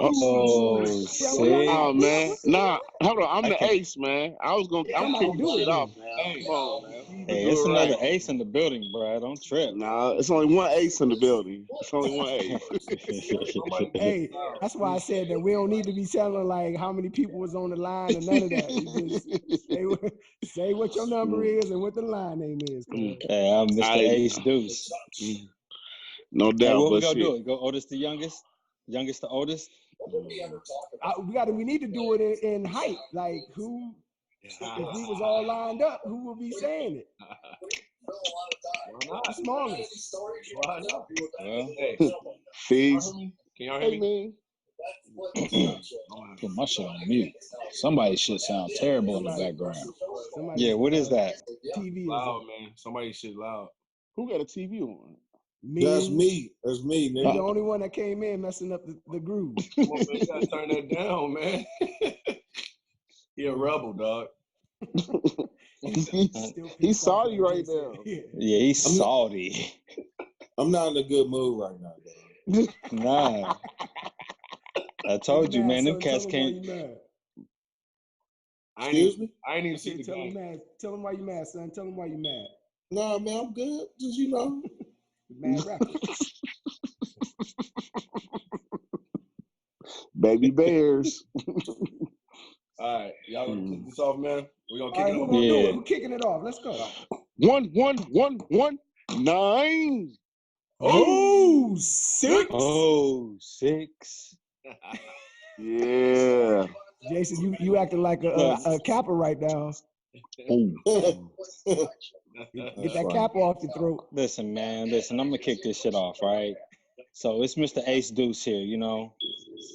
Oh, see? Oh man, nah, hold on. I'm I the can't. ace, man. I'm kicking this shit off, man. Come on, man. Hey, Do it's it another right. ace in the building, bro. Don't trip. Nah, it's only one ace in the building. It's only one ace. Hey, that's why I said that we don't need to be telling like how many people was on the line or none of that. You just say what your number is and what the line name is. Hey, I'm Mr. Ace Deuce. No doubt. Hey, what we but gonna shit. do? Go oldest to youngest? Youngest to oldest? We need to do it in height. Like who, if we was all lined up, who would be saying it? The smallest. Well, Fees. Can y'all hear me? Put my shit on mute. Somebody shit sound terrible in the background. Yeah, what is that? TV loud, man. Somebody shit loud. Who got a TV on? Me. That's me. That's me, You're nigga. the only one that came in messing up the groove. Come on, man. You gotta turn that down, man. He a rebel, dog. He's salty right now. Yeah, he's salty. I'm not in a good mood right now, dog. Nah. I told you, man, them cats can't. Excuse me? I ain't even see the game. Tell him why you mad, son. Tell him why you mad. Nah, man, I'm good. Just, you know. Mad rapper. Baby Bears. All right, y'all gonna kick this off, man? We gonna kick it off. Yeah. We're kicking it off. Let's go. 1-1-1-1-9. Oh, 6. Oh, 6. Yeah. Jason, you acting like a capper right now. Get that cap off your throat. Listen, man. Listen, I'm gonna kick this shit off, right? So it's Mr. Ace Deuce here, you know.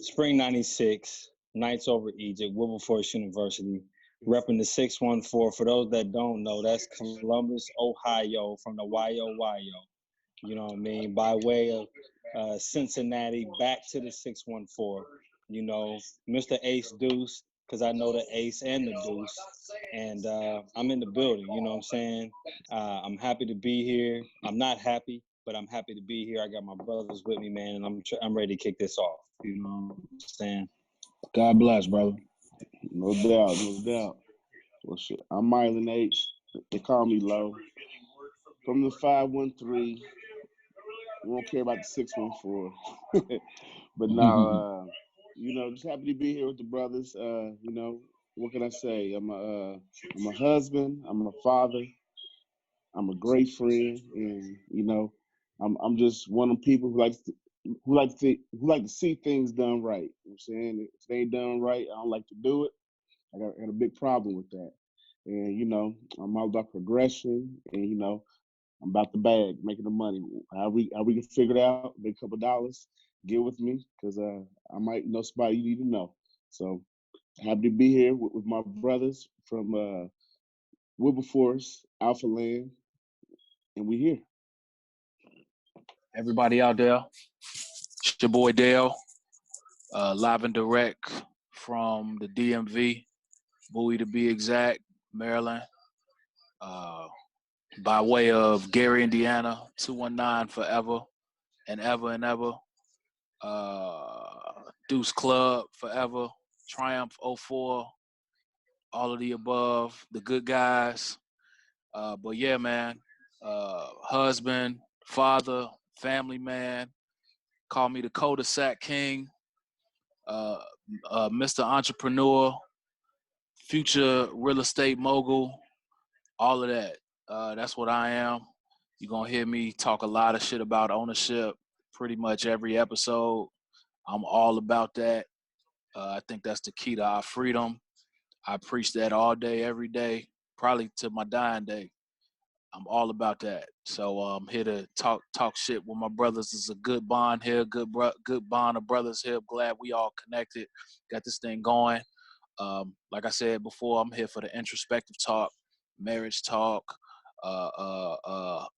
Spring '96, Knights over Egypt, Wilberforce University, repping the 614. For those that don't know, that's Columbus, Ohio, from the YOYO. You know what I mean? By way of Cincinnati, back to the 614. You know, Mr. Ace Deuce, because I know the Ace and the Deuce. And I'm in the building, you know what I'm saying? I'm happy to be here. I'm not happy, but I'm happy to be here. I got my brothers with me, man, and I'm ready to kick this off. You know what I'm saying? God bless, brother. No doubt, no doubt. Well, shit, I'm Mylo H. They call me Low. From the 513. We don't care about the 614. But now, you know, just happy to be here with the brothers. You know, what can I say? I'm a husband. I'm a father. I'm a great friend, and you know, I'm just one of the people who like to see things done right. You know what I'm saying, if they ain't done right, I don't like to do it. I got a big problem with that. And you know, I'm all about progression, and you know, I'm about the bag, making the money. How we can figure it out, make a couple of dollars, get with me, because I might know somebody you need to know. So happy to be here with my brothers from Wilberforce, Alpha Land, and we here. Everybody out there, it's your boy Dale, live and direct from the DMV, Bowie to be exact, Maryland, by way of Gary, Indiana, 219 forever and ever and ever, Deuce Club forever, Triumph 04, all of the above, the good guys. But yeah, man, husband, father, family man, call me the cul-de-sac king, Mr. Entrepreneur, future real estate mogul, all of that. That's what I am. You're going to hear me talk a lot of shit about ownership pretty much every episode. I'm all about that. I think that's the key to our freedom. I preach that all day, every day, probably to my dying day. I'm all about that. So I'm here to talk shit with my brothers. It's a good bond here, good bond of brothers here. Glad we all connected, got this thing going. Like I said before, I'm here for the introspective talk, marriage talk,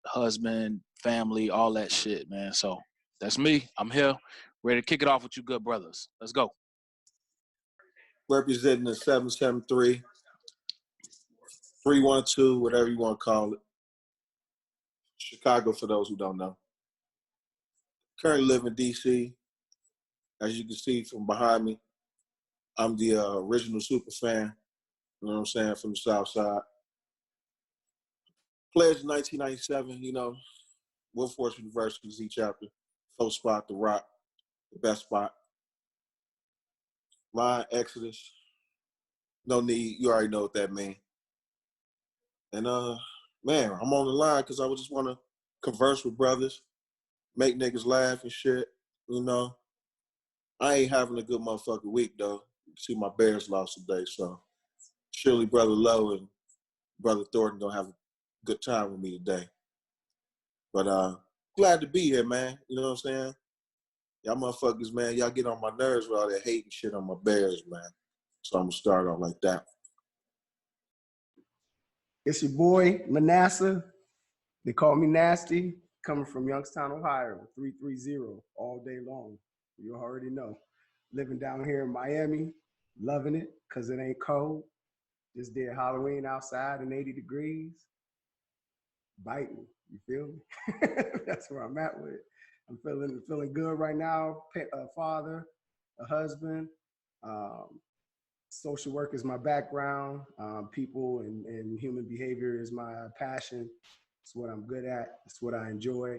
husband, family, all that shit, man. So that's me. I'm here, ready to kick it off with you good brothers. Let's go. Representing the 773, 312, whatever you want to call it. Chicago, for those who don't know. Currently live in D.C. As you can see from behind me, I'm the original super fan. You know what I'm saying, from the South Side. Pledged in 1997, you know, Wilberforce University Z chapter, 4th spot, The Rock, the best spot. My Exodus, no need, you already know what that means. And man, I'm on the line because I just want to converse with brothers, make niggas laugh and shit, you know. I ain't having a good motherfucking week though. You can see my Bears lost today, so surely Brother Lowe and Brother Thornton gonna have a good time with me today. But glad to be here, man. You know what I'm saying? Y'all motherfuckers, man, y'all get on my nerves with all that hate and shit on my Bears, man. So I'm gonna start off like that. It's your boy, Manasseh. They call me Nasty, coming from Youngstown, Ohio, 330 all day long. You already know. Living down here in Miami, loving it because it ain't cold. Just did Halloween outside in 80 degrees. Biting, you feel me? That's where I'm at with it. I'm feeling good right now. A father, a husband. Social work is my background. People and human behavior is my passion. It's what I'm good at. It's what I enjoy.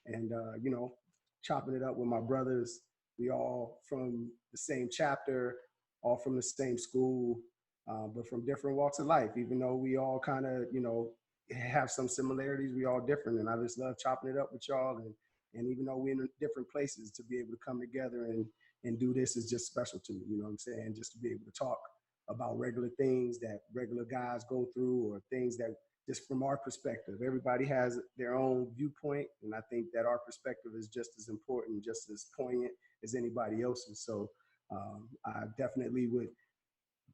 And, you know, chopping it up with my brothers. We all from the same chapter, all from the same school, but from different walks of life. Even though we all kind of, you know, have some similarities, we all different. And I just love chopping it up with y'all. And even though we're in different places, to be able to come together and do this is just special to me. You know what I'm saying? Just to be able to talk about regular things that regular guys go through, or things that just from our perspective. Everybody has their own viewpoint, and I think that our perspective is just as important, just as poignant as anybody else's. So I definitely would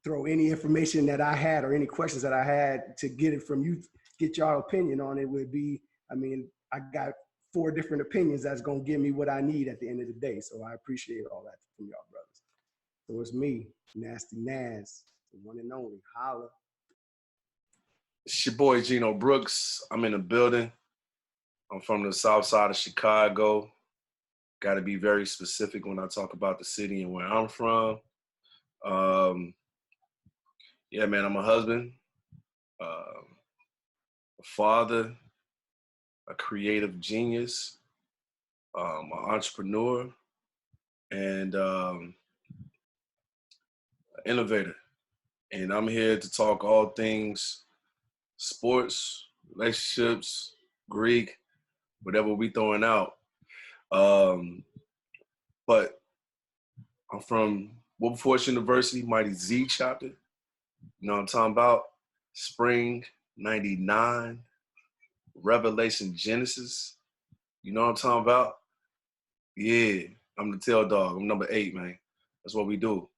throw any information that I had or any questions that I had to get it from you, get your opinion on it would be, I mean, I got 4 different opinions that's gonna give me what I need at the end of the day. So I appreciate all that from y'all brothers. So it's me, Nasty Naz, the one and only. Holla. It's your boy Geno Brooks. I'm in the building. I'm from the south side of Chicago. Got to be very specific when I talk about the city and where I'm from. Yeah, man, I'm a husband, a father, a creative genius, an entrepreneur, and an innovator. And I'm here to talk all things sports, relationships, Greek, whatever we throwing out. But I'm from Wilberforce University, Mighty Z chapter. You know what I'm talking about? Spring 99, Revelation Genesis. You know what I'm talking about? Yeah, I'm the tail dog. I'm number 8, man. That's what we do.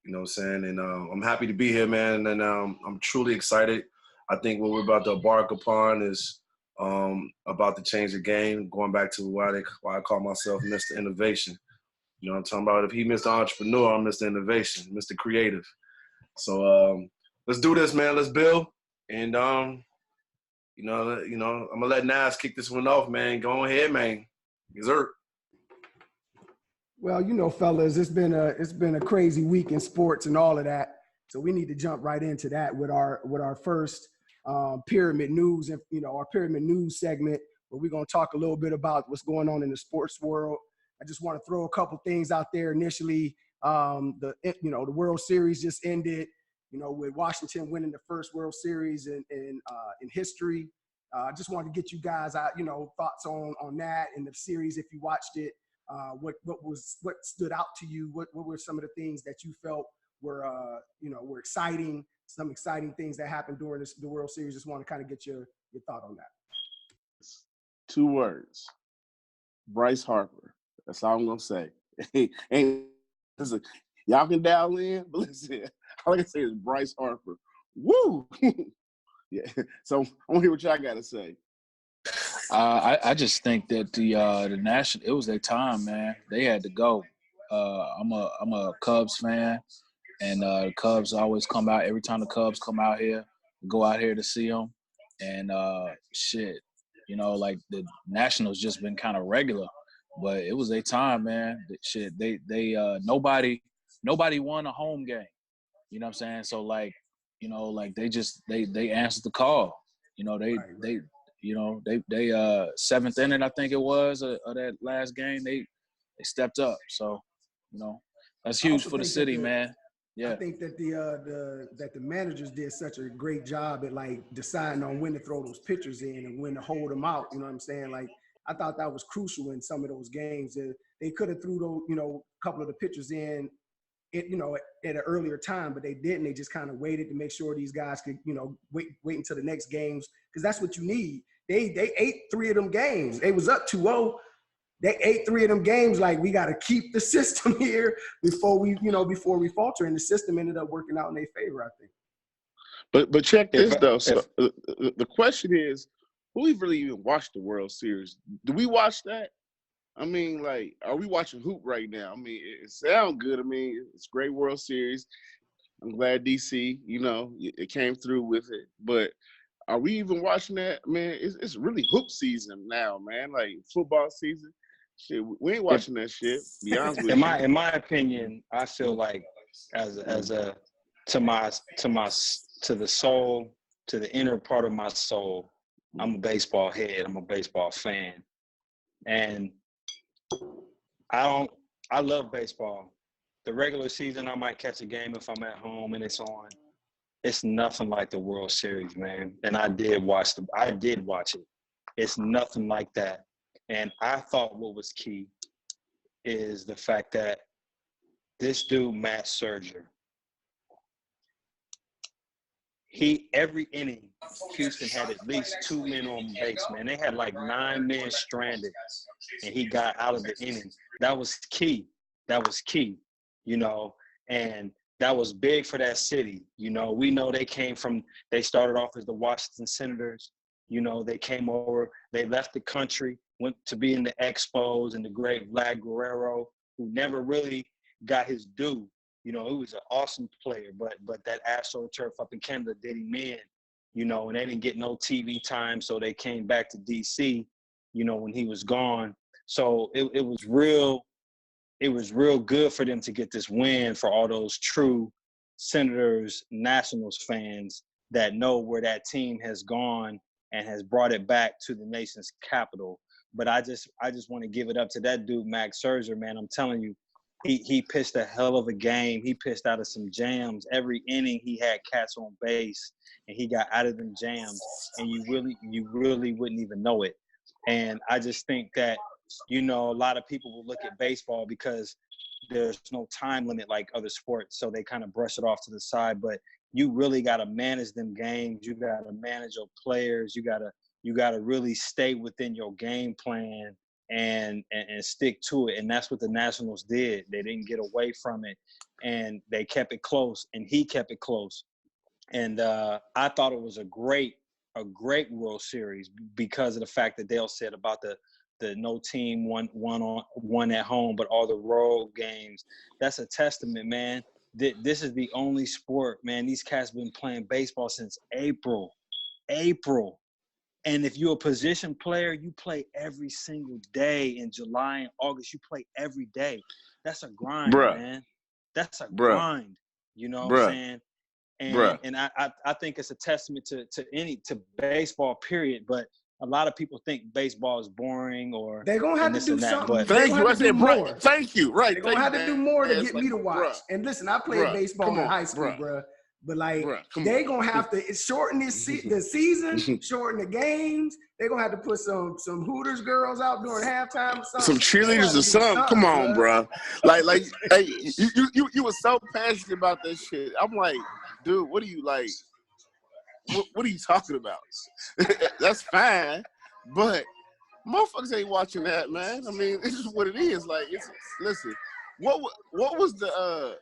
You know what I'm saying? And I'm happy to be here, man. And I'm truly excited. I think what we're about to embark upon is about to change the game, going back to why I call myself Mr. Innovation. You know what I'm talking about? If he Mr. Entrepreneur, I'm Mr. Innovation, Mr. Creative. So let's do this, man. Let's build. And you know, I'm gonna let Nas kick this one off, man. Go ahead, man. Dessert. Well, you know, fellas, it's been a crazy week in sports and all of that. So we need to jump right into that with our first pyramid news, and you know, our pyramid news segment, where we're gonna talk a little bit about what's going on in the sports world. I just want to throw a couple things out there initially. The World Series just ended. You know, with Washington winning the first World Series in history. I just wanted to get you guys out, you know, thoughts on that and the series if you watched it. What stood out to you? What were some of the things that you felt were exciting? Some exciting things that happened during the World Series. Just want to kind of get your thought on that. 2 words: Bryce Harper. That's all I'm gonna say. Listen, y'all can dial in, but listen, all I can say is Bryce Harper. Woo! Yeah. So I want to hear what y'all got to say. I just think that the national, it was their time, man. They had to go. I'm a Cubs fan, and the Cubs always come out every time the Cubs come out here. Go out here to see them, and shit, you know, like the Nationals just been kind of regular. But it was their time, man. Shit, they nobody won a home game. You know what I'm saying? So like, you know, like they answered the call. You know, they seventh inning, I think it was, of that last game, they stepped up. So, you know, that's huge for the city, man. Yeah. I think that the managers did such a great job at like deciding on when to throw those pitchers in and when to hold them out. You know what I'm saying? Like, I thought that was crucial in some of those games. They could have threw those, you know, a couple of the pitchers in, you know, at an earlier time, but they didn't. They just kind of waited to make sure these guys could, you know, wait until the next games, because that's what you need. They ate 3 of them games. They was up 2-0. They ate 3 of them games. Like, we got to keep the system here before we falter. And the system ended up working out in their favor, I think. But check this though. So the question is, who really even watched the World Series? Do we watch that? I mean, like, are we watching hoop right now? I mean, it sounds good. I mean, it's a great World Series. I'm glad DC, you know, it came through with it. But are we even watching that? Man, it's really hoop season now, man. Like football season. Shit, we ain't watching that shit. To be honest with you. In my opinion, I feel like to the soul, to the inner part of my soul, I'm a baseball head. I'm a baseball fan, and I love baseball. The regular season, I might catch a game if I'm at home and it's on. It's nothing like the World Series, man. And I did watch it. It's nothing like that. And I thought what was key is the fact that this dude, Matt Serger, every inning, Houston had at least 2 men on base, man. They had like 9 men stranded, and he got out of the inning. That was key. You know, and that was big for that city. You know, we know they started off as the Washington Senators. You know, they came over, they left the country, went to be in the Expos, and the great Vlad Guerrero, who never really got his due. You know, he was an awesome player, but that AstroTurf up in Canada did him in, you know, and they didn't get no TV time, so they came back to DC, you know, when he was gone. So it was real good for them to get this win for all those true Senators, Nationals fans that know where that team has gone and has brought it back to the nation's capital. But I just want to give it up to that dude, Max Scherzer, man. I'm telling you, he pitched a hell of a game. He pitched out of some jams. Every inning he had cats on base, and he got out of them jams, and you really wouldn't even know it. And I just think that, you know, a lot of people will look at baseball because there's no time limit like other sports, so they kind of brush it off to the side. But you really got to manage them games. You got to manage your players. You got to really stay within your game plan and stick to it. And that's what the Nationals did. They didn't get away from it, and they kept it close, and he kept it close. And I thought it was a great World Series because of the fact that Dale said about the no team won at home, but all the road games. That's a testament, man. This is the only sport, man. These cats been playing baseball since April. And if you're a position player, you play every single day. In July and August, you play every day. That's a grind, man. That's a grind. You know what I'm saying? And I think it's a testament to baseball, period. But a lot of people think baseball is boring or they're gonna have to do something. But thank you. I said, bro. Thank you. Right. They're gonna have to do more to get me to watch. And listen, I played baseball in high school, bro. But like, they're gonna have to shorten the season, shorten the games. They're gonna have to put some Hooters girls out during halftime or something. Some cheerleaders or something. Come on, bro. Like, hey, you were so passionate about that shit. I'm like, dude, what are you like? What are you talking about? That's fine, but motherfuckers ain't watching that, man. I mean, it's just what it is. Like, listen, what was the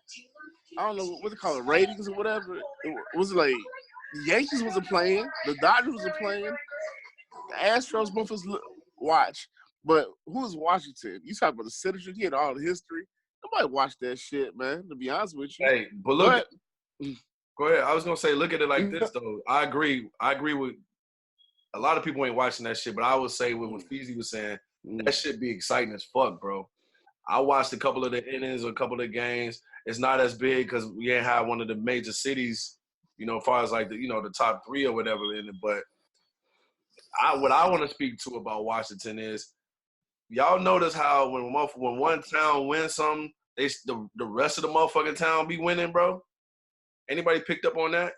I don't know what they call it, ratings or whatever. It was like the Yankees wasn't playing, the Dodgers wasn't playing, the Astros both was watch. But who was Washington? You talk about the citizens, you had all the history. Nobody watched that shit, man. To be honest with you. Hey, but look. Go ahead. I was gonna say, look at it like this though. I agree with a lot of people ain't watching that shit, but I would say what Feezy was saying, that shit be exciting as fuck, bro. I watched a couple of the innings, a couple of the games. It's not as big because we ain't had one of the major cities, as far as like the top 3 or whatever in it. But what I want to speak to about Washington is, y'all notice how when one town wins something, the rest of the motherfucking town be winning, bro? Anybody picked up on that?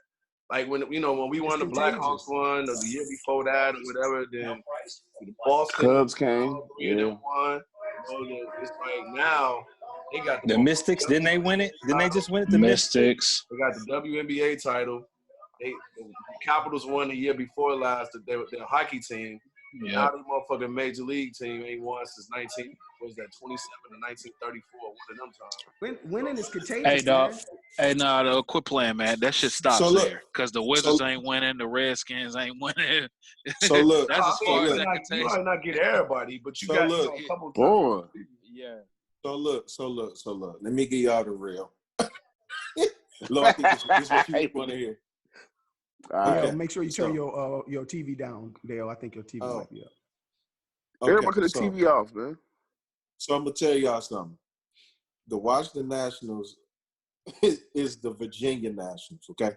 Like when we won the Blackhawks one, or the year before that, or whatever, then the Boston Cubs came. Won. It's like now they got the Mystics. Didn't they win it? Didn't they just win it? The Mystics. They got the WNBA title. The Capitals won the year before last. Their hockey team. Yeah. Now the motherfucking major league team ain't won since 27 or 1934. One of them times. Winning is contagious. Hey, dog. Man. Hey, no, quit playing, man. That shit stops there. Because the Wizards ain't winning, the Redskins ain't winning. So look, that's as far as that You contagious. might not get everybody, but you got a couple boy. Yeah. So look. Let me give y'all the real. Look, I think this is what you want to hear. Okay. Make sure you turn your TV down, Dale. I think your TV might be up. Everybody put the TV off, man. So I'm gonna tell y'all something. The Washington Nationals is the Virginia Nationals. Okay,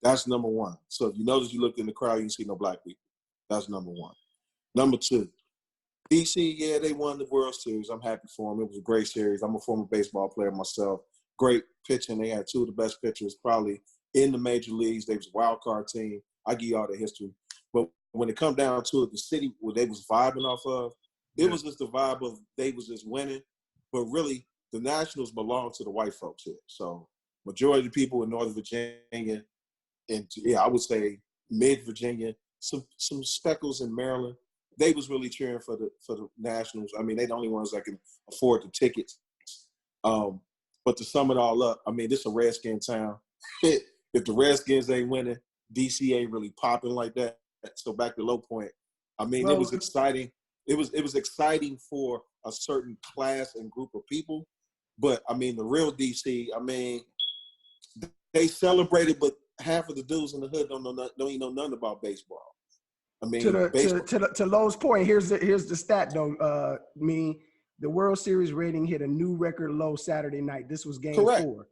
that's number one. So if you notice, you look in the crowd, you can see no black people. That's number one. Number two, DC. Yeah, they won the World Series. I'm happy for them. It was a great series. I'm a former baseball player myself. Great pitching. They had 2 of the best pitchers probably in the major leagues. They was a wild card team. I give you all the history. But when it come down to it, the city where they was vibing off of, it was just the vibe of they was just winning. But really, the Nationals belong to the white folks here. So majority of the people in Northern Virginia, and I would say mid-Virginia, some speckles in Maryland, they was really cheering for the Nationals. I mean, they the only ones that can afford the tickets. But to sum it all up, I mean, this is a Redskin town. If the Redskins ain't winning, DC ain't really popping like that. So back to low point. I mean, it was exciting. It was exciting for a certain class and group of people. But I mean, the real DC, I mean, they celebrated, but half of the dudes in the hood don't even know nothing about baseball. I mean, to Lowe's point, here's the stat though. The World Series rating hit a new record low Saturday night. This was Game 4.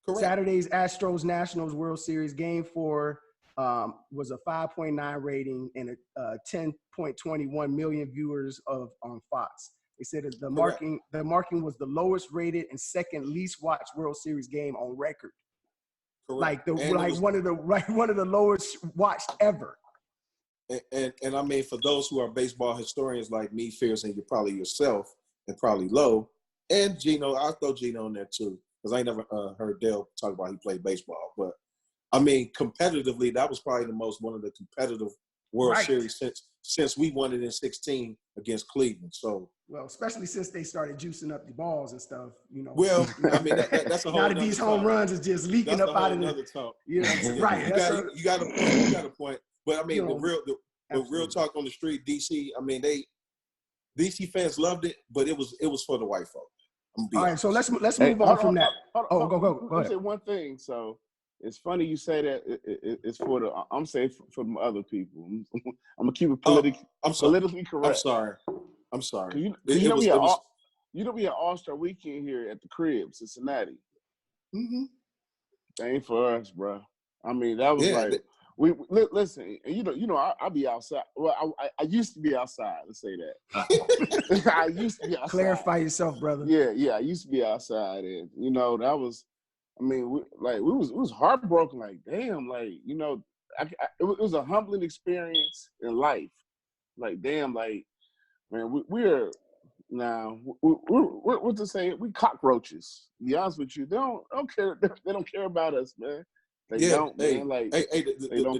Correct. Saturday's Astros Nationals World Series Game 4 was a 5.9 rating and a 10.21 million viewers on Fox. They said that the marking was the lowest rated and second least watched World Series game on record. Correct. One of the lowest watched ever. And I mean, for those who are baseball historians like me, Fierce, and you're probably yourself, and probably Low, and Geno, I'll throw Geno in there too, because I ain't never heard Dale talk about he played baseball. But I mean, competitively, that was probably one of the competitive World Series since we won it in 16 against Cleveland. So, well, especially since they started juicing up the balls and stuff, Well, I mean, that's a whole. Now that these home runs is just leaking up out of the talk. Right. You got a point. But I mean, the real talk on the street, DC. I mean, DC fans loved it, but it was for the white folk. All right, so let's move on from that. Go ahead. Say one thing. So it's funny you say that it's for the. I'm saying for other people. I'm gonna keep it politically correct. I'm sorry. You know we had All-Star Weekend here at the crib, Cincinnati. Mm-hmm. That ain't for us, bro. I mean, that was we listen. I be outside. Well, I used to be outside. Let's say that. I used to be outside. Clarify yourself, brother. Yeah. I used to be outside, and that was. I mean, we was heartbroken. Like, damn, like it was a humbling experience in life. Like, damn, like, man, we're now we're to say we cockroaches. To be honest with you, they don't care. They don't care about us, man. They don't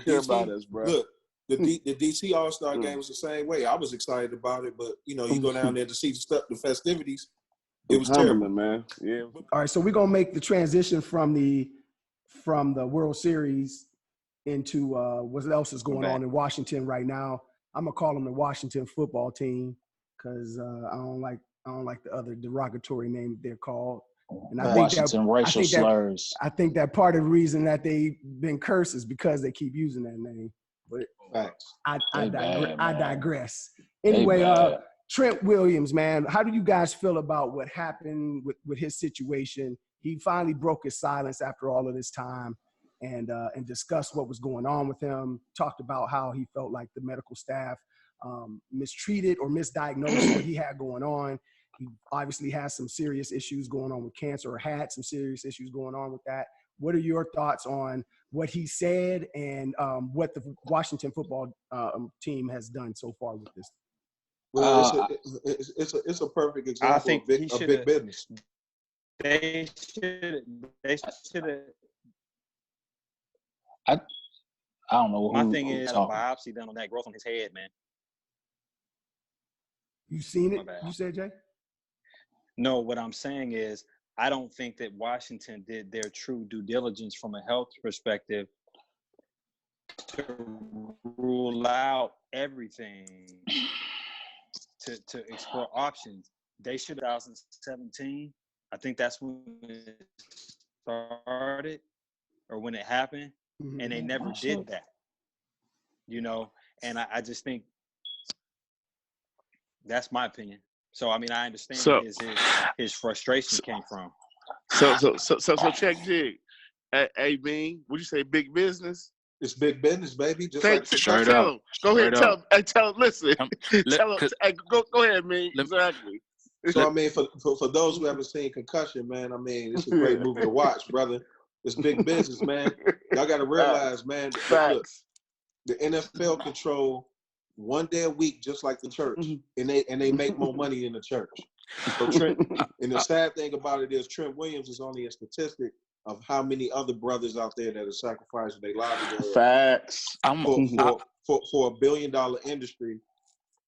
care about us, bro. Look, the DC All-Star game was the same way. I was excited about it, but you go down there to see the festivities. It was terrible, man. Yeah. All right, so we're gonna make the transition from the World Series into what else is going on in Washington right now. I'm gonna call them the Washington football team because I don't like the other derogatory name they're called. And I Washington racial slurs. I think that part of the reason that they've been cursed is because they keep using that name. But I digress. Anyway, Trent Williams, man, how do you guys feel about what happened with his situation? He finally broke his silence after all of this time and discussed what was going on with him, talked about how he felt like the medical staff mistreated or misdiagnosed what he had going on. He obviously has some serious issues going on with cancer, or had some serious issues going on with that. What are your thoughts on what he said and what the Washington football team has done so far with this? Well, it's a perfect example I think of big business. They should have. I don't know. My thing is a biopsy done on that growth on his head, man. You seen it? You said, Jay? No, what I'm saying is I don't think that Washington did their true due diligence from a health perspective to rule out everything, to explore options. They should have 2017. I think that's when it started or when it happened, and they never did that. You know, and I just think that's my opinion. So I mean, I understand where his frustration came from. So check Jig. Hey, Bean, would you say big business? It's big business, baby. Just Straight tell up. him. Go ahead, tell him. Hey, tell him. Listen, tell him. Hey, go ahead, man. Exactly. So I mean, for those who haven't seen Concussion, man, I mean, it's a great movie to watch, brother. It's big business, man. Y'all got to realize, man. Look, the NFL control 1 day a week, just like the church, and they make more money than the church. So Trent, and the sad thing about it is Trent Williams is only a statistic of how many other brothers out there that are sacrificing their livelihood. Facts. For $1 billion industry,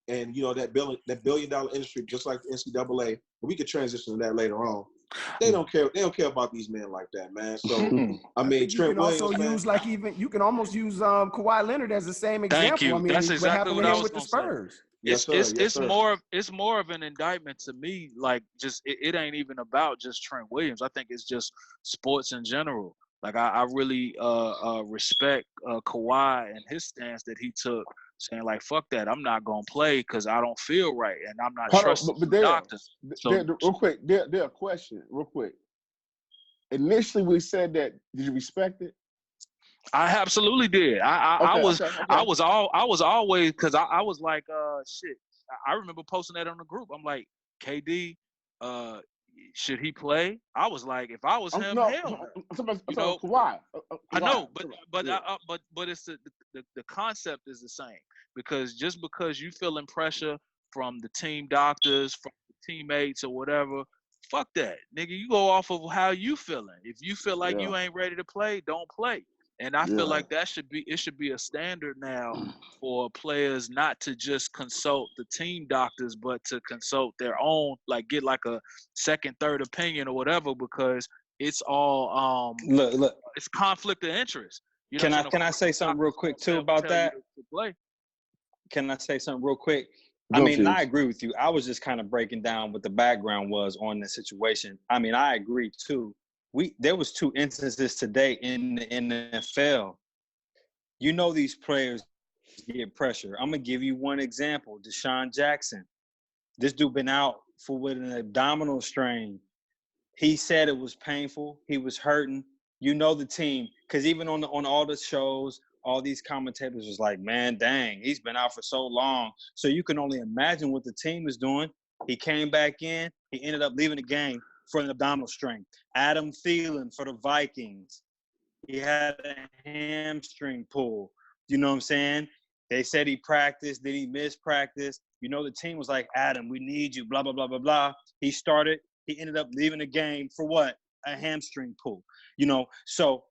and you know that $1 billion industry, just like the NCAA. We could transition to that later on. They don't care. They don't care about these men like that, man. So I mean, Trent Williams. You can also use you can almost use Kawhi Leonard as the same example. Thank you. I mean, that's exactly what I was with the Spurs. It's more of an indictment to me. Like, just it ain't even about just Trent Williams. I think it's just sports in general. Like I really respect Kawhi and his stance that he took, saying like, "Fuck that, I'm not gonna play because I don't feel right and I'm not trusting the doctors." So real quick, there a question, real quick. Initially, we said that. Did you respect it? I absolutely did. I was always, because I was like, shit. I remember posting that on the group. I'm like, KD, should he play? I was like, if I was him, hell no. Kawhi. I know, but it's the concept is the same, because just because you feeling pressure from the team doctors, from the teammates or whatever, fuck that, nigga. You go off of how you feeling. If you feel like you ain't ready to play, don't play. And I feel like it should be a standard now for players not to just consult the team doctors, but to consult their own, like get like a second, third opinion or whatever, because it's all look, it's conflict of interest. You know, can I say something real quick too about that? Can I say something real quick? I mean, I agree with you. I was just kind of breaking down what the background was on the situation. I mean, I agree too. There was 2 instances today in the NFL. You know, these players get pressure. I'm gonna give you one example. Deshaun Jackson. This dude been out with an abdominal strain. He said it was painful. He was hurting. You know the team, because even on all the shows, all these commentators was like, "Man, dang, he's been out for so long." So you can only imagine what the team is doing. He came back in. He ended up leaving the game for an abdominal strain. Adam Thielen for the Vikings. He had a hamstring pull. You know what I'm saying? They said he practiced. Did he miss practice? You know, the team was like, "Adam, we need you, blah, blah, blah, blah, blah." He started. He ended up leaving the game for what? A hamstring pull. You know, so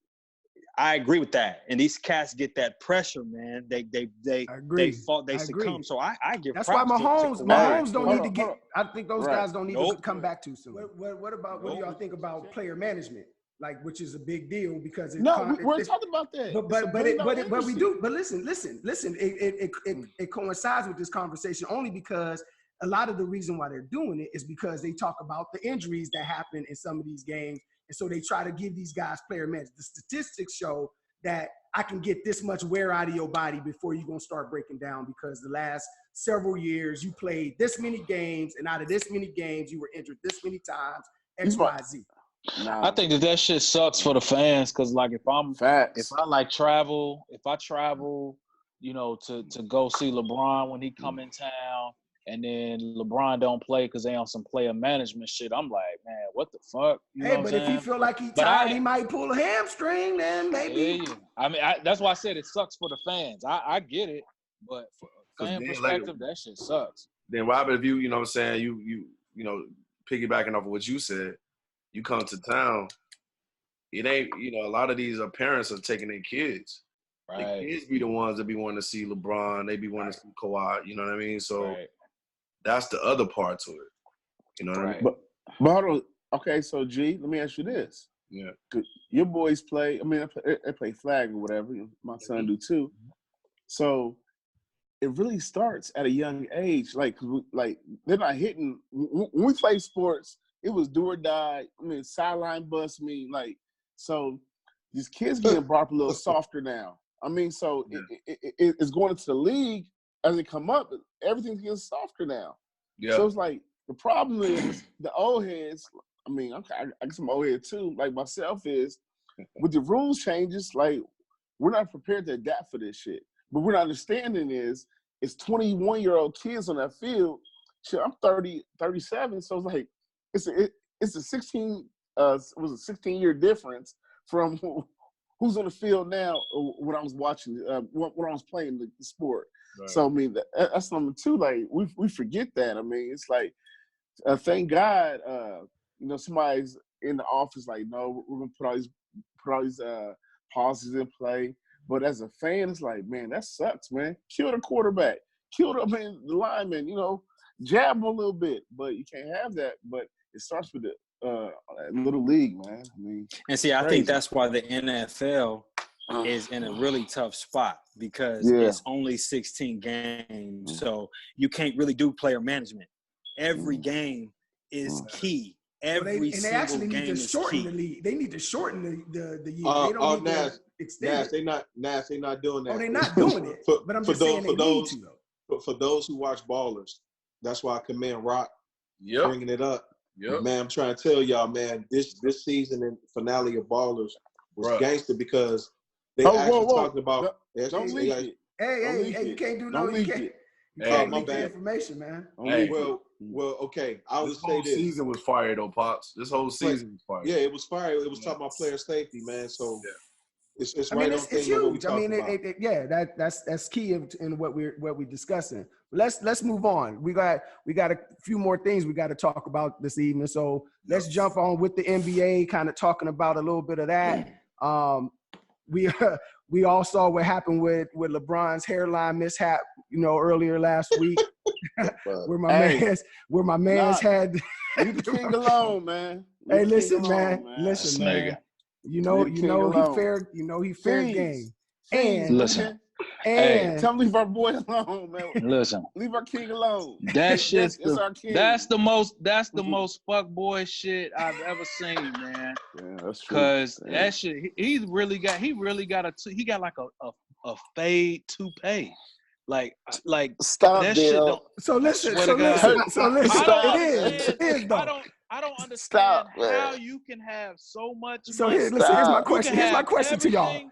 I agree with that. And these cats get that pressure, man. They succumb. So I give that's why props Mahomes don't need to get. I think those guys don't need to come back too soon. What do y'all think about player management? Like, which is a big deal because we're talking about that. But we do. But listen. It coincides with this conversation only because a lot of the reason why they're doing it is because they talk about the injuries that happen in some of these games. And so they try to give these guys player management. The statistics show that I can get this much wear out of your body before you're going to start breaking down, because the last several years, you played this many games, and out of this many games, you were injured this many times, X, Y, Z. I think that shit sucks for the fans because, like, if I travel, you know, to go see LeBron when he come in town, and then LeBron don't play because they on some player management shit, I'm like, man, what the fuck? You know what I'm saying? If he feel like he tired, he might pull a hamstring, then maybe. Yeah. I mean, that's why I said it sucks for the fans. I get it, but from a fan perspective, that shit sucks. Then Robert, if you know what I'm saying, you know, piggybacking off of what you said, you come to town, it ain't, you know, a lot of these parents are taking their kids. Right. The kids be the ones that be wanting to see LeBron. They be wanting to see Kawhi. You know what I mean? So that's the other part to it. You know what I mean? But hold on. Okay, so G, let me ask you this. Yeah. Your boys play. I mean, they play flag or whatever. My son do too. So it really starts at a young age. Like they're not hitting. When we play sports, it was do or die. I mean, sideline bust me. Like, so these kids getting brought up a little softer now. I mean, so it's going into the league as they come up. Everything's getting softer now. Yeah. So it's like the problem is the old heads. I mean, I guess I'm old head too. Like myself is with the rules changes. Like we're not prepared to adapt for this shit. But what we're not understanding is it's 21-year-old kids on that field. Shit, I'm 37. So it's like it's a 16-year difference from who's on the field now when I was watching when I was playing the sport. Right. So I mean that's number two. Like we forget that. I mean it's like thank God you know somebody's in the office like no we're gonna put all these policies in play. But as a fan, it's like man that sucks, man. Kill the quarterback, kill the lineman. You know, jab him a little bit, but you can't have that. But it starts with the little league, man. I mean, and see, I think that's why the NFL is in a really tough spot because it's only 16 games, so you can't really do player management. Every game is key. Every single game is key. The league. They need to shorten the year. They don't need to extend it. Nas, they're not doing that. Oh, they're not doing it. But I'm just saying they need to, though. But for those who watch Ballers, that's why I commend Rock bringing it up. Yep. Man, I'm trying to tell y'all, man, this season and finale of Ballers was gangster because they talking about. Don't leak it. Hey, you can't do no. You can't leak the information, man. Hey, well, okay. I would say this. This whole season was fire, though, Pops. This whole season was fire. Yeah, it was fire. It was talking about player safety, man. So it's right on thing. It's huge. I mean, that's key in what we're discussing. Let's move on. We got a few more things we got to talk about this evening. So let's jump on with the NBA, kind of talking about a little bit of that. We all saw what happened with LeBron's hairline mishap, you know, earlier last week, where my man's had. Leave the king alone, man. Hey, listen, man. Listen, man. You know he fair game. And listen. And tell him leave our boy alone, man. Listen, leave our king alone. That shit, that's the most fuck boy shit I've ever seen, man. Yeah, that's true. Cause that shit, he got like a fade toupee, like stop that shit. So listen. It is though. I don't understand how you can have so much. So here's my question. Here's my question to y'all.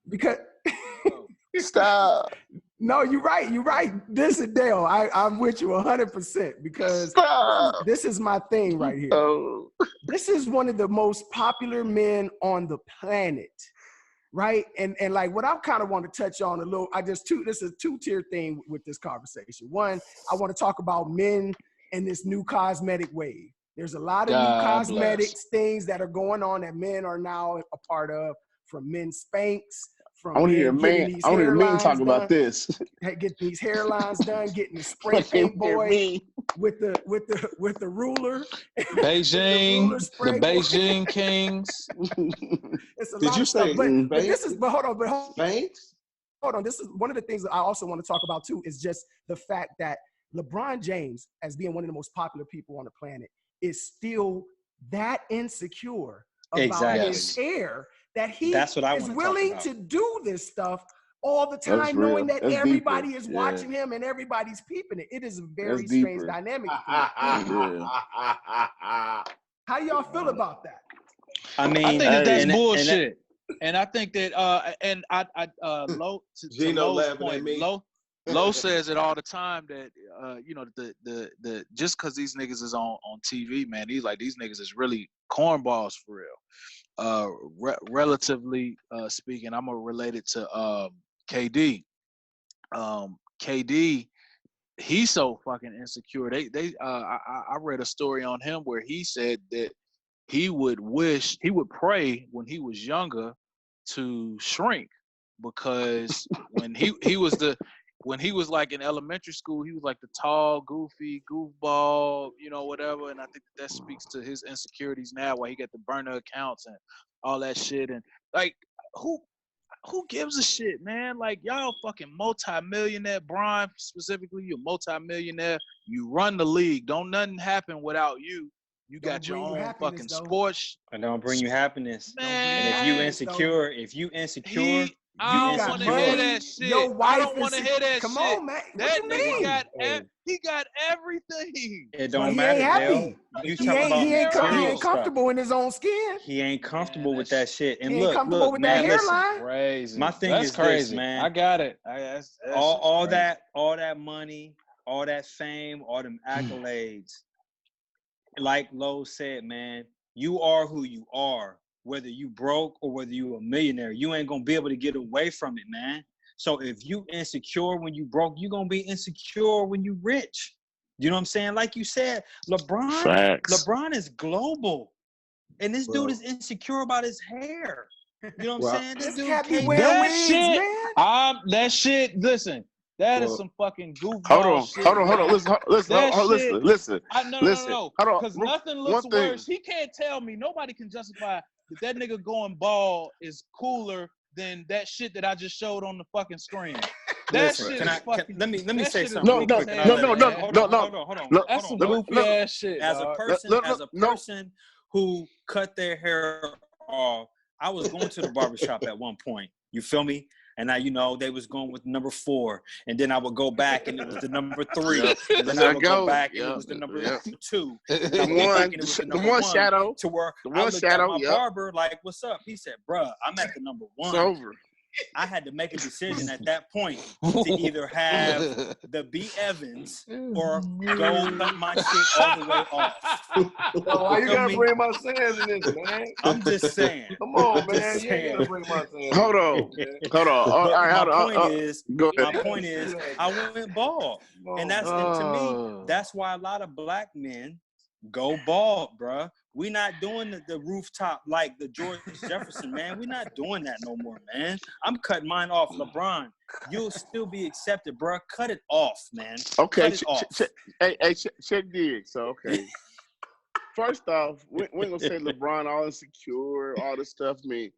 Because stop. No, you're right. This is Dale. I'm with you 100% because this is my thing right here. Oh. This is one of the most popular men on the planet, right? And like what I kind of want to touch on a little. This is a two-tier thing with this conversation. One, I want to talk about men and this new cosmetic wave. There's a lot of new cosmetics things that are going on that men are now a part of, from men's spanks. I want to hear men talk about this. Get these hairlines done, getting the spray paint boy with the ruler. Beijing, the Beijing Kings. It's a lot of stuff. But hold on. This is one of the things that I also want to talk about too, is just the fact that LeBron James, as being one of the most popular people on the planet, is still that insecure about his hair that he is willing to do this stuff all the That's time, knowing real. that That's everybody deeper. is Yeah. watching him and everybody's peeping it. It is a very That's strange deeper. dynamic. How y'all feel about that? I mean, I think that that's and bullshit. And I think that Lo to Geno Lo's laughing at point, me. Lo says it all the time that the just because these niggas is on TV, man, these niggas is really cornballs for real. Relatively speaking, I'm gonna relate it to KD. KD, he's so fucking insecure. I read a story on him where he said that he would pray when he was younger to shrink, because when he was like in elementary school, he was like the tall, goofy, goofball, whatever. And I think that speaks to his insecurities now, why he got the burner accounts and all that shit. And like, who gives a shit, man? Like, y'all fucking multi-millionaire. Brian specifically, you're multi-millionaire. You run the league. Don't nothing happen without you. You got your own fucking sports. And don't bring you happiness. Man, And if you insecure, I don't want to hear that shit. Your wife I don't want to hear that shit. Come on, man. That What you nigga mean? he got everything. It don't He matter, ain't happy. Dale. You He talk about ain't material comfortable stuff. in his own skin. He ain't comfortable with that shit. And He ain't comfortable with that hairline. Crazy. My thing That's is crazy. this, man. I got it. All that money, all that fame, all them accolades. Like Lo said, man, you are who you are. Whether you broke or whether you a millionaire, you ain't gonna be able to get away from it, man. So if you insecure when you broke, you gonna be insecure when you rich. You know what I'm saying? Like you said, LeBron is global. And this dude is insecure about his hair. You know what I'm saying? This dude can't be can't wearing that wigs, shit, man. that shit, listen. That is some fucking goofball shit. Hold on. Listen. No. Hold on. Because nothing looks worse. He can't tell me. Nobody can justify that nigga going bald is cooler than that shit that I just showed on the fucking screen. That shit is fucking. Let me say something. No. Hold on. That's some goofy ass shit. As a person who cut their hair off, I was going to the barbershop at one point. You feel me? And now, they was going with number 4. And then I would go back and it was the number 3. And then I would go back and it was the number 2. The one shadow. To where I looked at my barber like, what's up? He said, bruh, I'm at the number 1. It's over. I had to make a decision at that point to either have the B. Evans or go cut my shit all the way off. Why you gotta bring my sins in this, man? I'm just saying. Come on, man. You ain't gotta bring my sins. Hold on. My point is, I went bald, and to me, that's why a lot of black men go bald, bruh. We not doing the rooftop like the George Jefferson, man. We not doing that no more, man. I'm cutting mine off. LeBron, you'll still be accepted, bruh. Cut it off, man. Okay. Check dig. So, okay. First off, we ain't gonna say LeBron all insecure, all this stuff. I mean,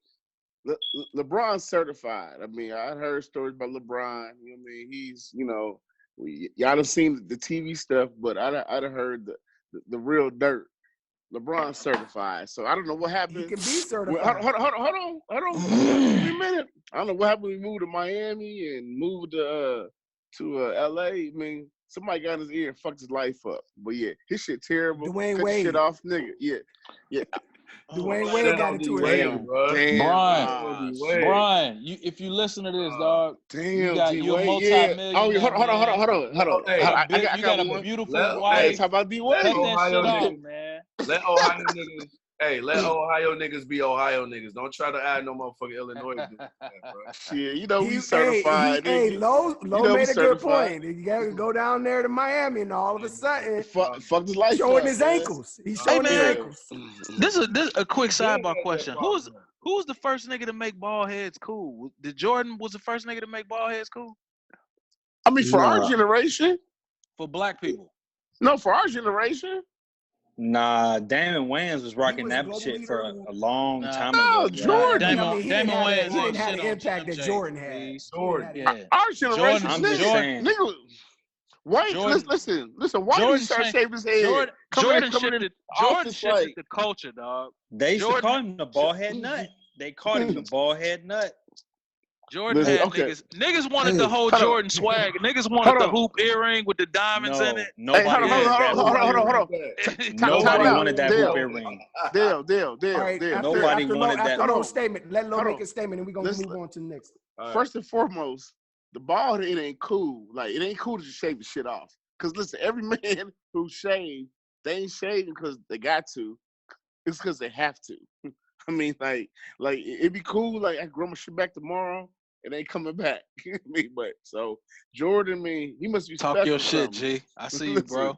LeBron's certified. I mean, I heard stories about LeBron. You know what I mean? He's, y'all have seen the TV stuff, but I'd have heard the real dirt. LeBron's certified, so I don't know what happened. He can be certified. Hold on. Wait a minute. I don't know what happened. We moved to Miami and moved to LA. I mean, somebody got in his ear and fucked his life up. But yeah, his shit terrible. Dwayne Cut Wade. Shit off, nigga. Yeah. Dwayne Wade got into it. Brian, if you listen to this, dog, you're multi-millionaire. Oh, hold on. Hey, you got a beautiful wife. How about D-Wade? Cut that shit off, man. Let Ohio niggas be Ohio niggas. Don't try to add no motherfucking Illinois to that, bro. Yeah, we certified. Lo made a good point. You gotta go down there to Miami, and all of a sudden, fuck his life showing up, his man. ankles. He's showing his ankles. This is a quick sidebar question. Who's the first nigga to make bald heads cool? Jordan was the first nigga to make bald heads cool? I mean, for our generation. For black people. No, for our generation. Nah, Damon Wayans was rocking that shit for a long time ago. No, Jordan. Damon Wayans he didn't have the impact that Jordan had. Our generation, nigga. Wait, listen. Why did he start shaving his head? Jordan shifted the culture, dog. They used to call him the bald head nut. They called him the bald head nut. Jordan Listen, had okay. niggas wanted the whole hold on. Jordan swag. Niggas wanted Hold the on. hoop earring with the diamonds in No, it. nobody Hey, hold on, wanted that hold hoop on, hold on. earring. Time Nobody out. wanted that Dale. hoop earring. Dale. All right, Nobody wanted that. after Hold Lo's on. statement, let Lo Hold make on. a statement, and we're gonna Listen. move on to the next. First and foremost, the bald head ain't cool. Like, it ain't cool to just shave the shit off. Because, listen, every man who shaved, they ain't shaving because they got to. It's because they have to. I mean, like it'd be cool. Like, I grow my shit back tomorrow. It ain't coming back. But so Jordan, he must be Talk special. your shit, something. G. I see you, bro.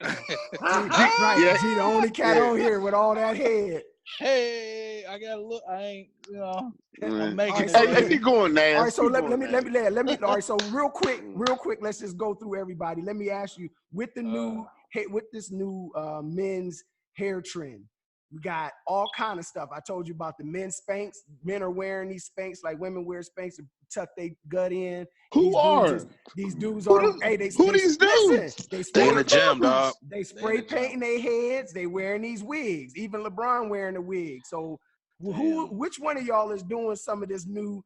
Right, Yeah. G, the only cat on here with all that head. Hey, I gotta look. I ain't, I'm Man. making so it. Hey, keep going, Nas. All right, so Keep let going, me. Nas. All right, so real quick, let's just go through everybody. Let me ask you, with the new, with this new men's hair trend, we got all kind of stuff. I told you about the men's spanks. Men are wearing these spanks like women wear spanks to tuck their gut in. These dudes are. Hey, these dudes? Listen, They in the gym, dog. They spray painting their heads. They wearing these wigs. Even LeBron wearing a wig. So, which one of y'all is doing some of this new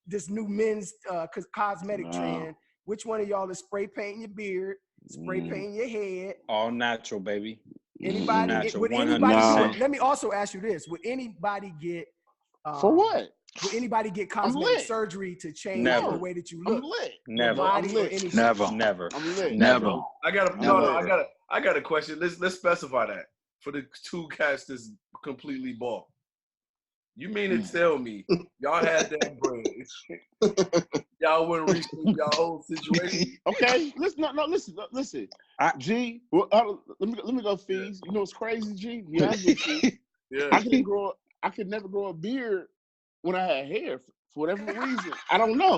men's cosmetic trend? Which one of y'all is spray painting your beard, spray painting your head? All natural, baby. Anybody? Natural, Would anybody? 100%. Let me also ask you this: would anybody get For what? Would anybody get cosmetic surgery to change the way that you look? I'm lit. Never. Body or anything? Never. I'm lit. Never. I got a question. Let's specify that for the two cats that's completely bald. You mean to tell me y'all had that bread? Y'all wouldn't research y'all whole situation? Okay, listen. G, well, let me go, Fees. You know what's crazy, G? Be honest with you. Yeah. I could never grow a beard when I had hair for whatever reason. I don't know.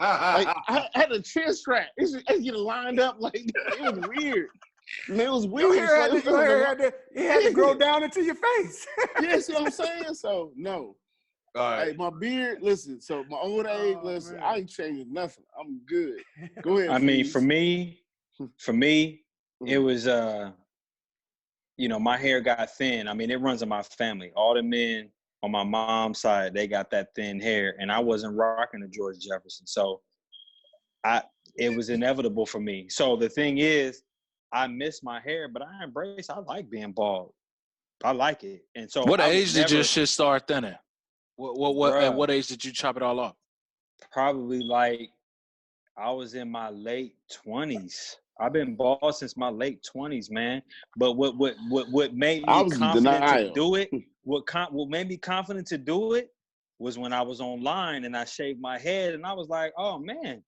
Like, I had a chin strap. I get it lined up like it was weird. And it was weird. Your hair had to grow down into your face. Yeah, see what I'm saying? So no. All right. Hey, my beard, listen, so my old age, listen, I ain't changing nothing. I'm good. Go ahead. I mean, for me, it was my hair got thin. I mean, it runs in my family. All the men on my mom's side, they got that thin hair, and I wasn't rocking the George Jefferson. So it was inevitable for me. So the thing is, I miss my hair, but I like being bald. I like it. And so What age did your shit start thinning? At what age did you chop it all off? Probably like I was in my late 20s. I've been bald since my late 20s, man. But what made me confident to do it, what made me confident to do it was when I was online and I shaved my head and I was like, oh man,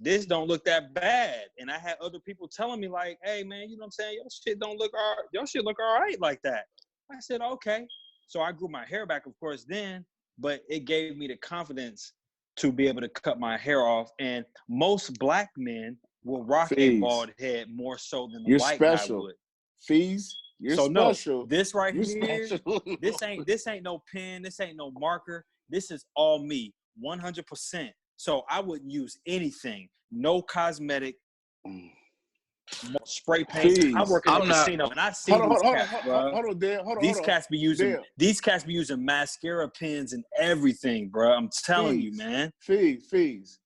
this don't look that bad. And I had other people telling me like, hey man, you know what I'm saying? Your shit look all right like that. I said, okay. So I grew my hair back, of course, then, but it gave me the confidence to be able to cut my hair off. And most black men will rock a bald head more so than the white guy would. Fees, you're so special. No, this right here, this ain't no pen, this ain't no marker. This is all me, 100%. So I wouldn't use anything, no cosmetic, spray paint. I work in a casino and I see these cats, bro. Hold on, Dale. These cats be using mascara pens and everything, bro. I'm telling you, man. Fees.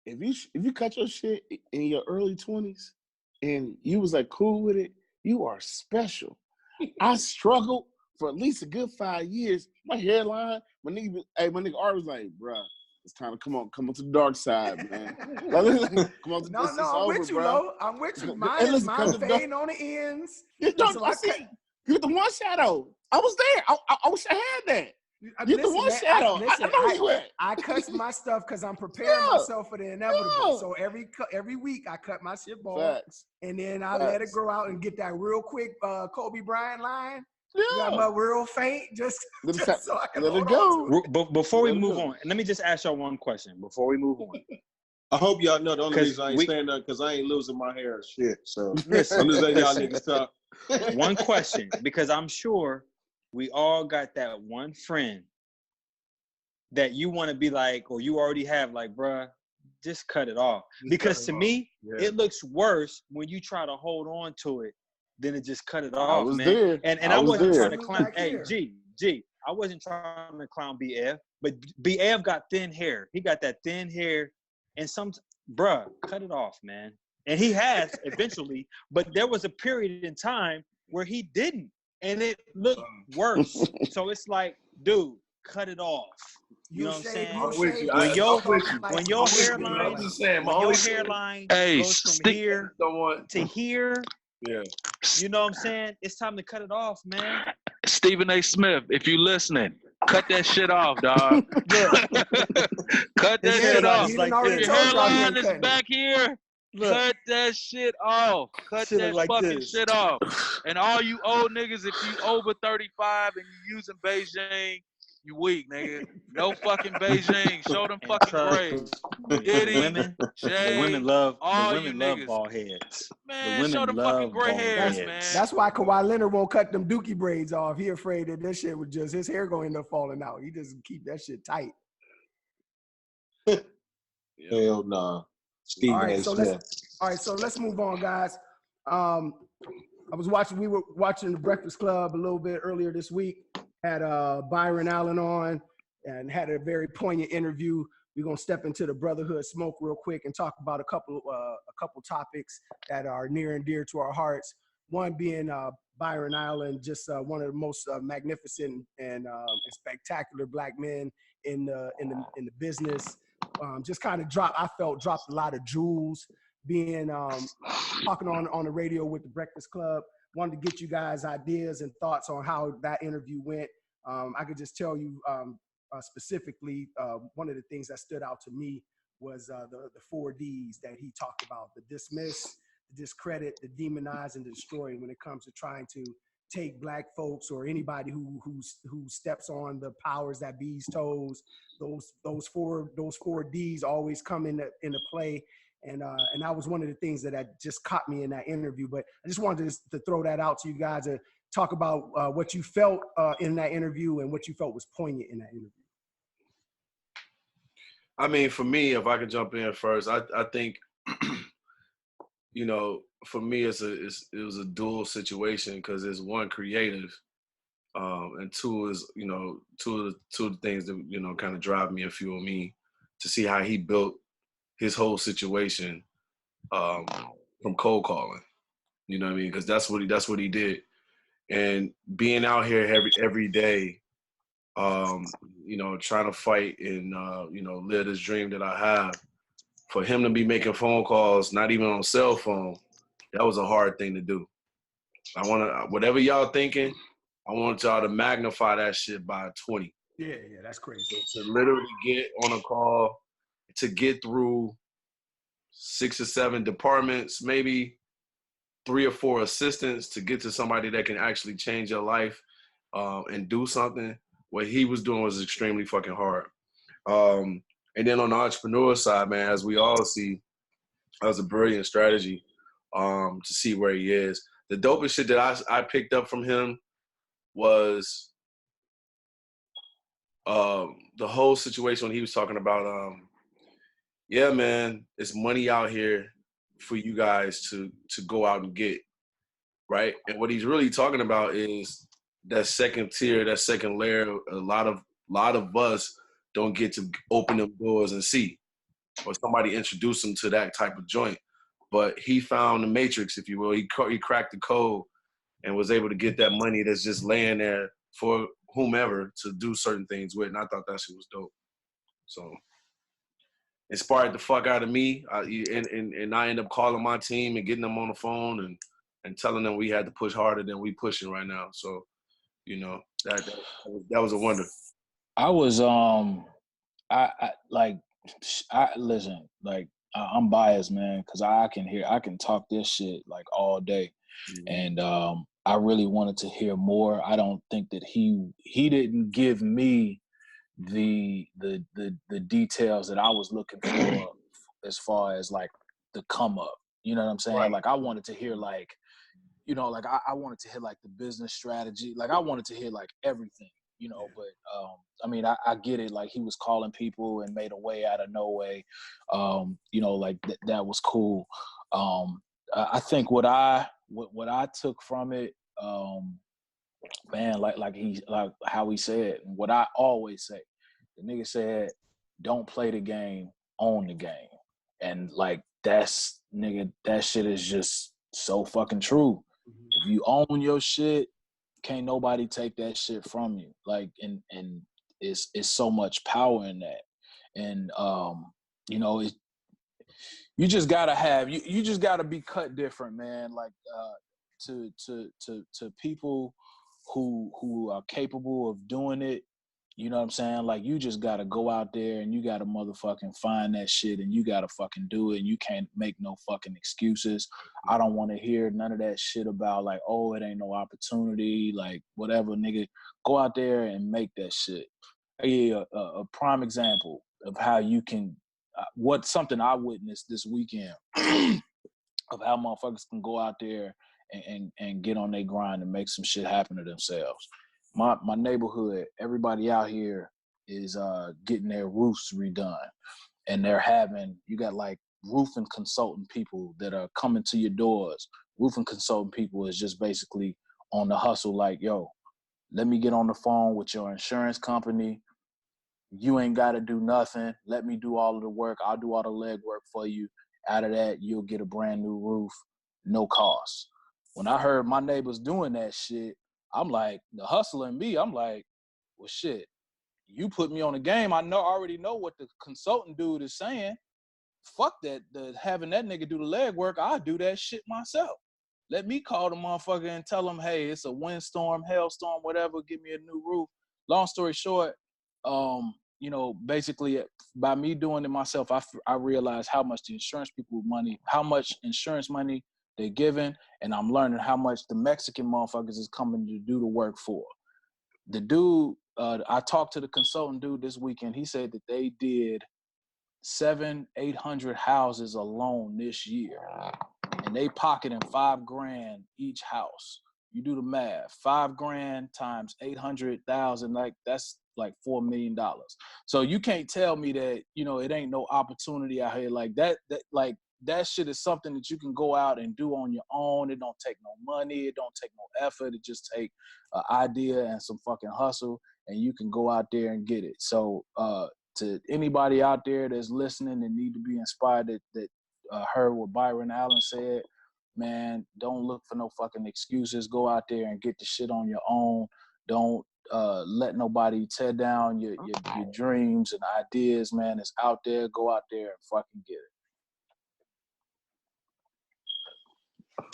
If you cut your shit in your early 20s and you was like cool with it, you are special. I struggled for at least a good 5 years. My hairline, my nigga Art was like, bro, it's time to come on to the dark side, man. Come on, I'm with you, Lo. I'm with you. Mine's fading on the ends. You get the one shadow. I was there. I wish I had that. You get the one shadow. I know where you at. I cut my stuff because I'm preparing myself for the inevitable. So every week I cut my shit bald, and then I let it grow out and get that real quick Kobe Bryant line. Got my real faint, just so I can let it go. Before we move on, let me just ask y'all one question before we move on. I hope y'all know the only reason I ain't standing up because I ain't losing my hair. Shit. So I'm just letting y'all niggas talk. One question, because I'm sure we all got that one friend that you want to be like, or you already have like, bruh, just cut it off. Because to me, it looks worse when you try to hold on to it than to just cut it off, man. There. And I wasn't trying to climb. Hey, G, I wasn't trying to clown BF, but BF got thin hair. He got that thin hair, and bruh, cut it off, man. And he has eventually, but there was a period in time where he didn't, and it looked worse. So it's like, dude, cut it off. You know what I'm saying? I'm with you. When your I'm hairline, just saying, when your hairline goes from here to here, yeah. You know what I'm saying? It's time to cut it off, man. Stephen A. Smith, if you listening, cut that shit off, dog. Cut that shit off. Like your hairline is back here. Look. Cut that shit off. Cut that like fucking shit off. And all you old niggas, if you over 35 and you using Beijing, you weak, nigga. No fucking Beijing. Show them fucking braids. The women love bald heads. Man, show them fucking gray hairs, man. That's why Kawhi Leonard won't cut them dookie braids off. He afraid that this shit would just, his hair gonna end up falling out. He just keep that shit tight. Hell nah. Stephen all right, A. so let's move on, guys. We were watching the Breakfast Club a little bit earlier this week. Had Byron Allen on and had a very poignant interview. We're gonna step into the Brotherhood smoke real quick and talk about a couple topics that are near and dear to our hearts. One being Byron Allen, just one of the most magnificent and spectacular black men in the business. Just kind of dropped a lot of jewels. Being talking on the radio with the Breakfast Club. Wanted to get you guys ideas and thoughts on how that interview went. I could just tell you specifically, one of the things that stood out to me was the 4 Ds that he talked about: the dismiss, the discredit, the demonize, and the destroy. When it comes to trying to take black folks or anybody who steps on the powers that be's toes, those four Ds always come into play. And that was one of the things that just caught me in that interview. But I just wanted to throw that out to you guys to talk about what you felt in that interview and what you felt was poignant in that interview. I mean, for me, if I could jump in first, I think, you know, for me, it was a dual situation because there's one, creative, and two is, you know, two of the things that, you know, kind of drive me and fuel me to see how he built his whole situation from cold calling. You know what I mean? Because that's what he did. And being out here every day, you know, trying to fight and you know, live this dream that I have. For him to be making phone calls, not even on cell phone, that was a hard thing to do. Whatever y'all thinking, I want y'all to magnify that shit by 20. Yeah, that's crazy. To literally get on a call, to get through 6 or 7 departments, maybe 3 or 4 assistants to get to somebody that can actually change your life and do something. What he was doing was extremely fucking hard. And then on the entrepreneur side, man, as we all see, that was a brilliant strategy to see where he is. The dopest shit that I picked up from him was the whole situation when he was talking about, yeah, man, it's money out here for you guys to go out and get, right? And what he's really talking about is that second tier, that second layer. A lot of us don't get to open them doors and see, or somebody introduce them to that type of joint. But he found the matrix, if you will. He cracked the code and was able to get that money that's just laying there for whomever to do certain things with. And I thought that shit was dope. So inspired the fuck out of me. And I ended up calling my team and getting them on the phone and telling them we had to push harder than we pushing right now. So, you know, that was a wonder. I was listen, like I'm biased, man, because I can talk this shit like all day. Mm-hmm. And I really wanted to hear more. I don't think that he didn't give me the details that I was looking for as far as like the come up. You know what I'm saying? Right. Like I wanted to hear like, you know, like I wanted to hear like the business strategy. Like I wanted to hear like everything, you know, but I mean, I get it. Like he was calling people and made a way out of no way. You know, like that was cool. I think what I took from it man, like how he said, what I always say. The nigga said, "Don't play the game, own the game," and like that's nigga, that shit is just so fucking true. If you own your shit, can't nobody take that shit from you. Like, and it's so much power in that, and you know, you just gotta have you just gotta be cut different, man. Like to people who are capable of doing it. You know what I'm saying? Like, you just gotta go out there and you gotta motherfucking find that shit and you gotta fucking do it. And you can't make no fucking excuses. I don't want to hear none of that shit about like, oh, it ain't no opportunity, like whatever, nigga. Go out there and make that shit. A prime example of how you can, something I witnessed this weekend of how motherfuckers can go out there and get on their grind and make some shit happen to themselves. My neighborhood, everybody out here is getting their roofs redone, and you got like roofing consultant people that are coming to your doors. Roofing consultant people is just basically on the hustle, like, yo, let me get on the phone with your insurance company. You ain't got to do nothing. Let me do all of the work. I'll do all the legwork for you. Out of that, you'll get a brand new roof, no cost. When I heard my neighbors doing that shit, I'm like, the hustler in me, I'm like, well, shit, you put me on the game. I already know what the consultant dude is saying. Fuck that, having that nigga do the legwork. I'll do that shit myself. Let me call the motherfucker and tell him, hey, it's a windstorm, hailstorm, whatever, give me a new roof. Long story short, you know, basically by me doing it myself, I realized how much how much insurance money they're giving, and I'm learning how much the Mexican motherfuckers is coming to do the work for. The dude, I talked to the consultant dude this weekend. He said that they did 700-800 houses alone this year, and they pocketing $5,000 each house. You do the math, $5,000 times 800,000, like that's like $4 million. So you can't tell me that, you know, it ain't no opportunity out here like that. That shit is something that you can go out and do on your own. It don't take no money. It don't take no effort. It just take an idea and some fucking hustle, and you can go out there and get it. So to anybody out there that's listening and need to be inspired that heard what Byron Allen said, man, don't look for no fucking excuses. Go out there and get the shit on your own. Don't let nobody tear down your dreams and ideas, man. It's out there. Go out there and fucking get it.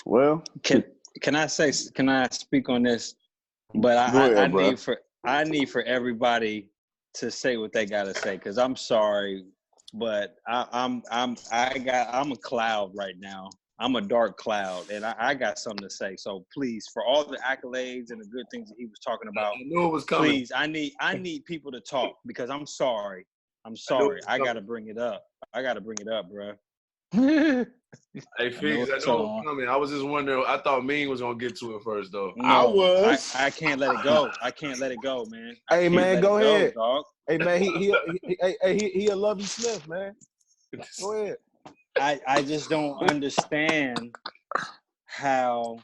Well, can I speak on this? But I need for everybody to say what they gotta say, because I'm sorry, but I'm a cloud right now. I'm a dark cloud, and I got something to say. So please, for all the accolades and the good things that he was talking about, I knew it was coming. Please, I need people to talk, because I'm sorry. I gotta bring it up. Bro. Hey, Figs, I know it was coming. I was just wondering. I thought Mean was gonna get to it first, though. No, I can't let it go. I can't let it go, man. Hey, man, go ahead. Dog. Hey, man, he a Lovey Smith, man. Go ahead. I just don't understand how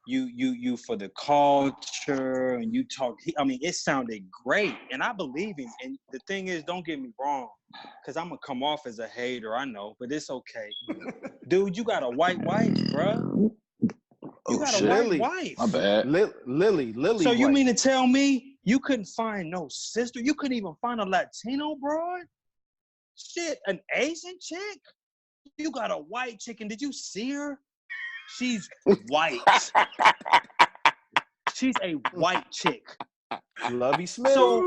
you for the culture and you talk. I mean, it sounded great, and I believe him. And the thing is, don't get me wrong, because I'm gonna come off as a hater. I know, but it's okay. Dude, you got a white wife, bro. You got a white wife. My bad. Lily. So you mean to tell me you couldn't find no sister? You couldn't even find a Latino broad? Shit, an Asian chick? You got a white chick, and did you see her? She's white. She's a white chick. Lovey Smith. So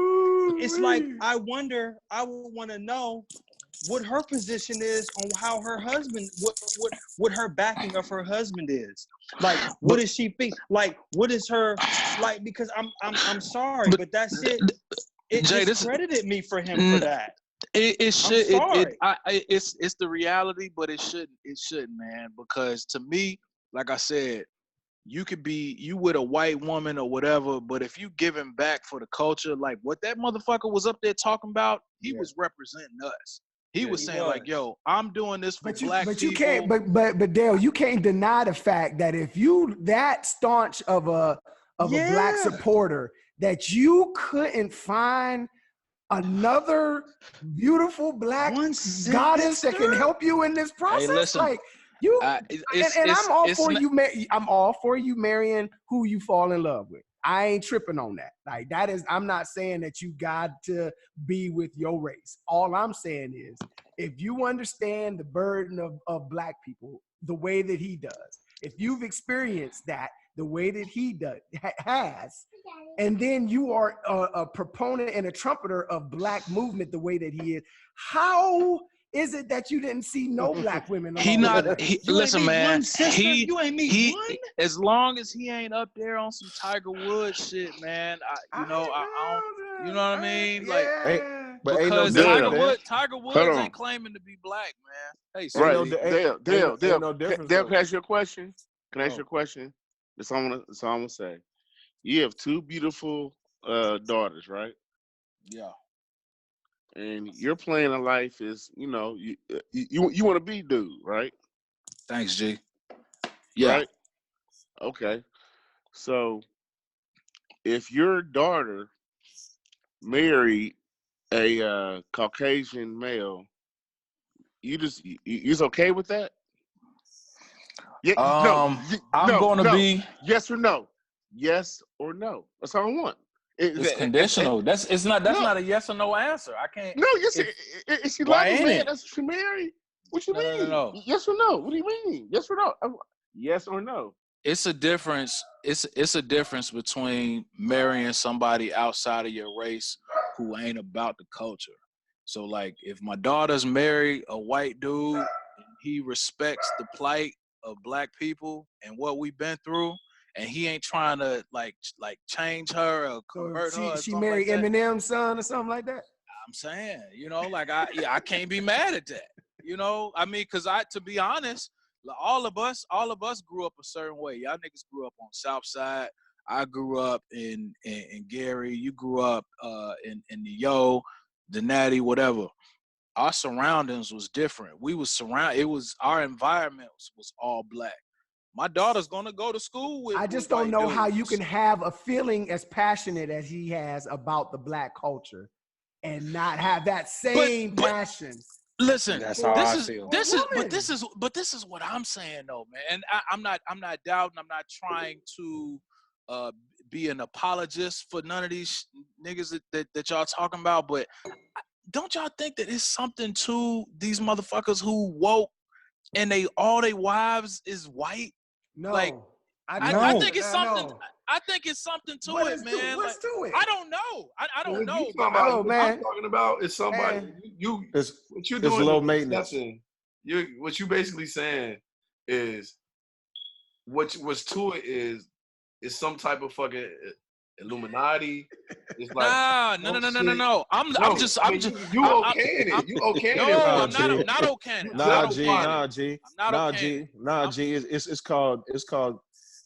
it's like, I would want to know what her position is on how her husband, what her backing of her husband is. Like, what does she think? Like, what is her, like, because I'm sorry, but that shit, it discredited me for him for that. It's the reality, but it shouldn't, man, because to me, like I said, you with a white woman or whatever, but if you giving back for the culture, like what that motherfucker was up there talking about, he was representing us. He was saying like, yo, I'm doing this for black people. You can't, but Dale, you can't deny the fact that if you that staunch of a of a black supporter that you couldn't find another beautiful black goddess that can help you in this process? Hey, listen, like you, I'm all for you. I'm all for you marrying who you fall in love with. I ain't tripping on that. Like that is, I'm not saying that you got to be with your race. All I'm saying is, if you understand the burden of black people the way that he does, if you've experienced that the way that he has, and then you are a proponent and a trumpeter of black movement the way that he is, how is it that you didn't see no black women? Listen, man. You ain't meet one. As long as he ain't up there on some Tiger Woods shit, man. You know what I mean? Like, because Tiger Woods ain't claiming to be black, man. Hey, right, Dale. Can I ask you a question? Can I ask you a question? That's all I'm gonna say. You have two beautiful daughters, right? Yeah. And your plan in life is, you want to be dude, right? Thanks, G. Yeah. Right? Okay. So if your daughter married a Caucasian male, you're okay with that? Yeah. I'm going to be. Yes or no? Yes or no? That's all I want. It's conditional. That's not a yes or no answer. I can't. No, yes. If she loves a man, that's what she married. What you mean? No. Yes or no? What do you mean? Yes or no? Yes or no? It's a difference. It's a difference between marrying somebody outside of your race who ain't about the culture. So, like, if my daughter's married a white dude and he respects the plight of black people and what we've been through, and he ain't trying to like change her or convert her. She married like Eminem's son or something like that. I'm saying, I can't be mad at that. I mean, because to be honest, all of us grew up a certain way. Y'all niggas grew up on South Side. I grew up in Gary. You grew up in the the Natty, whatever. Our surroundings was different. We was surrounded. Our environment was all black. My daughter's gonna go to school with. I just don't know how you can have a feeling as passionate as he has about the black culture, and not have that same passion. Listen, that's how I feel. This is what I'm saying though, man. And I'm not doubting. I'm not trying to be an apologist for none of these niggas that y'all talking about. But don't y'all think that it's something to these motherfuckers who woke and all they wives is white? No, like I think it's something. I think it's something to it, man. What's to it? I don't know. I don't know. Man. I'm talking about is somebody what you're doing. It's low maintenance. What you basically saying is what's to it is some type of fucking Illuminati. It's like no. I'm just you okaying it. You okaying it. No, I'm not okaying it. Nah, G.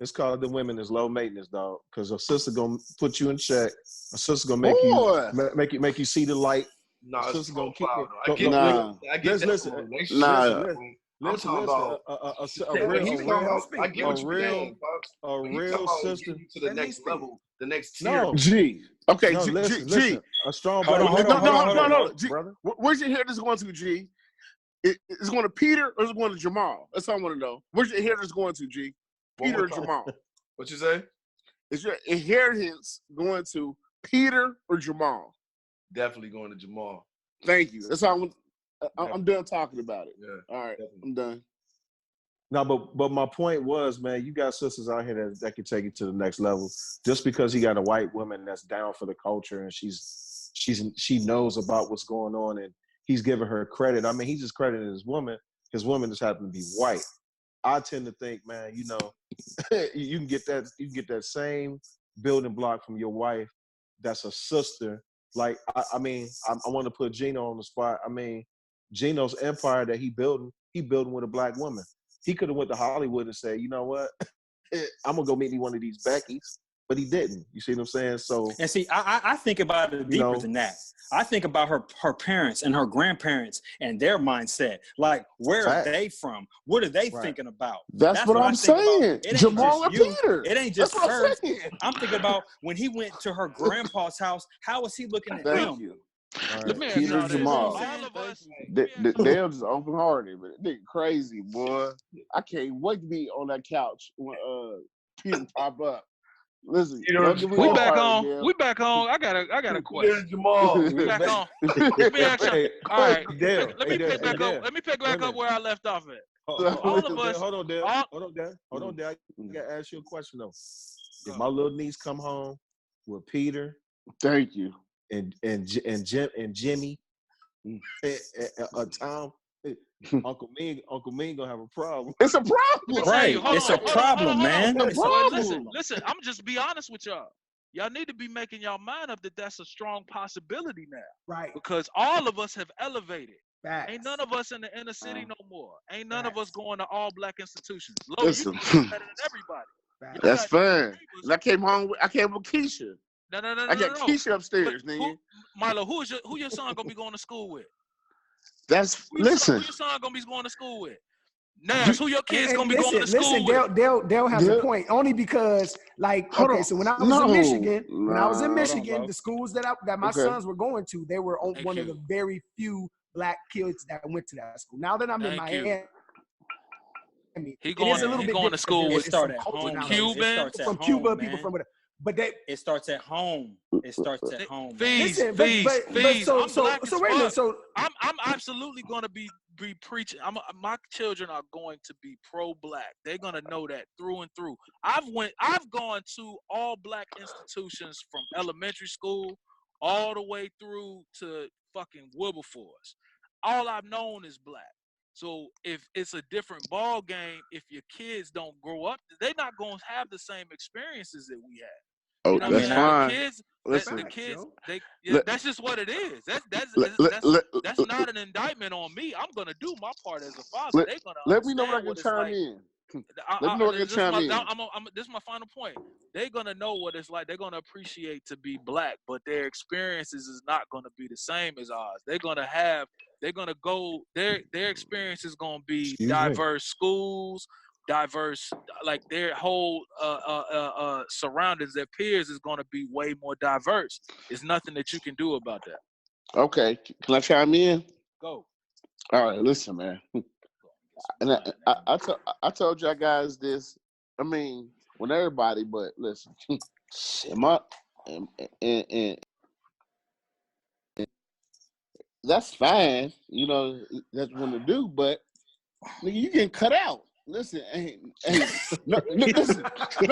It's called the women is low maintenance, dog. Because a sister gonna put you in check. A sister gonna make you see the light. Nah, a sister gonna keep it. I get that. Listen. Listen. A real sister to the next level, the next tier. No, G. Okay, no, G. Listen. A strong No. G, where's your hair this going to, G? Is it going to Peter or is it going to Jamal? That's all I want to know. Where's your inheritance going to, G? Peter or Jamal? What you say? Is your inheritance going to Peter or Jamal? Definitely going to Jamal. Thank you. That's all I'm done talking about it. Yeah. All right, definitely. I'm done. No, but my point was, man, you got sisters out here that can take it to the next level. Just because he got a white woman that's down for the culture and she knows about what's going on and he's giving her credit. I mean, he's just crediting his woman. His woman just happened to be white. I tend to think, man, you can get that same building block from your wife. That's a sister. Like, I want to put Geno on the spot. I mean, Geno's empire that he building with a black woman. He could have went to Hollywood and said, you know what? I'm gonna go meet me one of these Beckys. but he didn't. You see what I'm saying? So, and see, I think about it deeper than that. I think about her parents and her grandparents and their mindset. Like, where are they from? What are they thinking about? That's what I'm saying. Jamal and Peter. It ain't just her. I'm thinking about when he went to her grandpa's house. How was he looking at them? Thank you. Right. Peter and Jamal. All of us. They're just open hearted, but they crazy, boy. I can't wait to be on that couch when Peter pop up. Listen, we back on. We back on. I got a question. Jamal. We back on. Let me ask you. All right. Let me pick back up. Let me pick back up where I left off at. All of us. Hold on, Dad. Hold on, Dad. I gotta ask you a question though. If my little niece come home with Peter, thank you, and Jimmy, and Tom, Uncle Mean gonna have a problem. It's a problem, right? It's a problem, man. Listen. I'm just be honest with y'all. Y'all need to be making y'all mind up that that's a strong possibility now, right? Because all of us have elevated. Facts. Ain't none of us in the inner city no more. Ain't none of us going to all black institutions. Listen, you better than everybody. That's fine. I came with Keisha. No. I got Keisha upstairs, nigga. Mylo, who your son gonna be going to school with? Listen. Who your son gonna be going to school with? Nash, who your kids gonna be going to school with? Dale has a point. Only because, like, so when I was in Michigan, the schools that my sons were going to, they were one of the very few black kids that went to that school. Now that I'm in Miami, he going to school with Cuban, from Cuba, people from whatever. But it starts at home. It starts at home. Fees. So wait a minute. So I'm absolutely going to be preaching. My children are going to be pro-black. They're going to know that through and through. I've gone to all black institutions from elementary school all the way through to fucking Wilberforce. All I've known is black. So if it's a different ball game, if your kids don't grow up, they're not going to have the same experiences that we had. Oh, you know that's fine. The kids, that's just what it is. That's not an indictment on me. I'm gonna do my part as a father. They're gonna let me know when I can chime in. Let me know when I can chime in. This is my final point. They're gonna know what it's like. They're gonna appreciate to be black, but their experiences is not gonna be the same as ours. They're gonna go. Their experience is gonna be diverse schools. Diverse, like their whole surroundings, their peers is going to be way more diverse. There's nothing that you can do about that. Okay, can I chime in? Go. All right, listen, man. And I told y'all guys this. I mean, when everybody, but listen, and that's fine. You know, that's what to do. But nigga, you getting cut out. Listen, no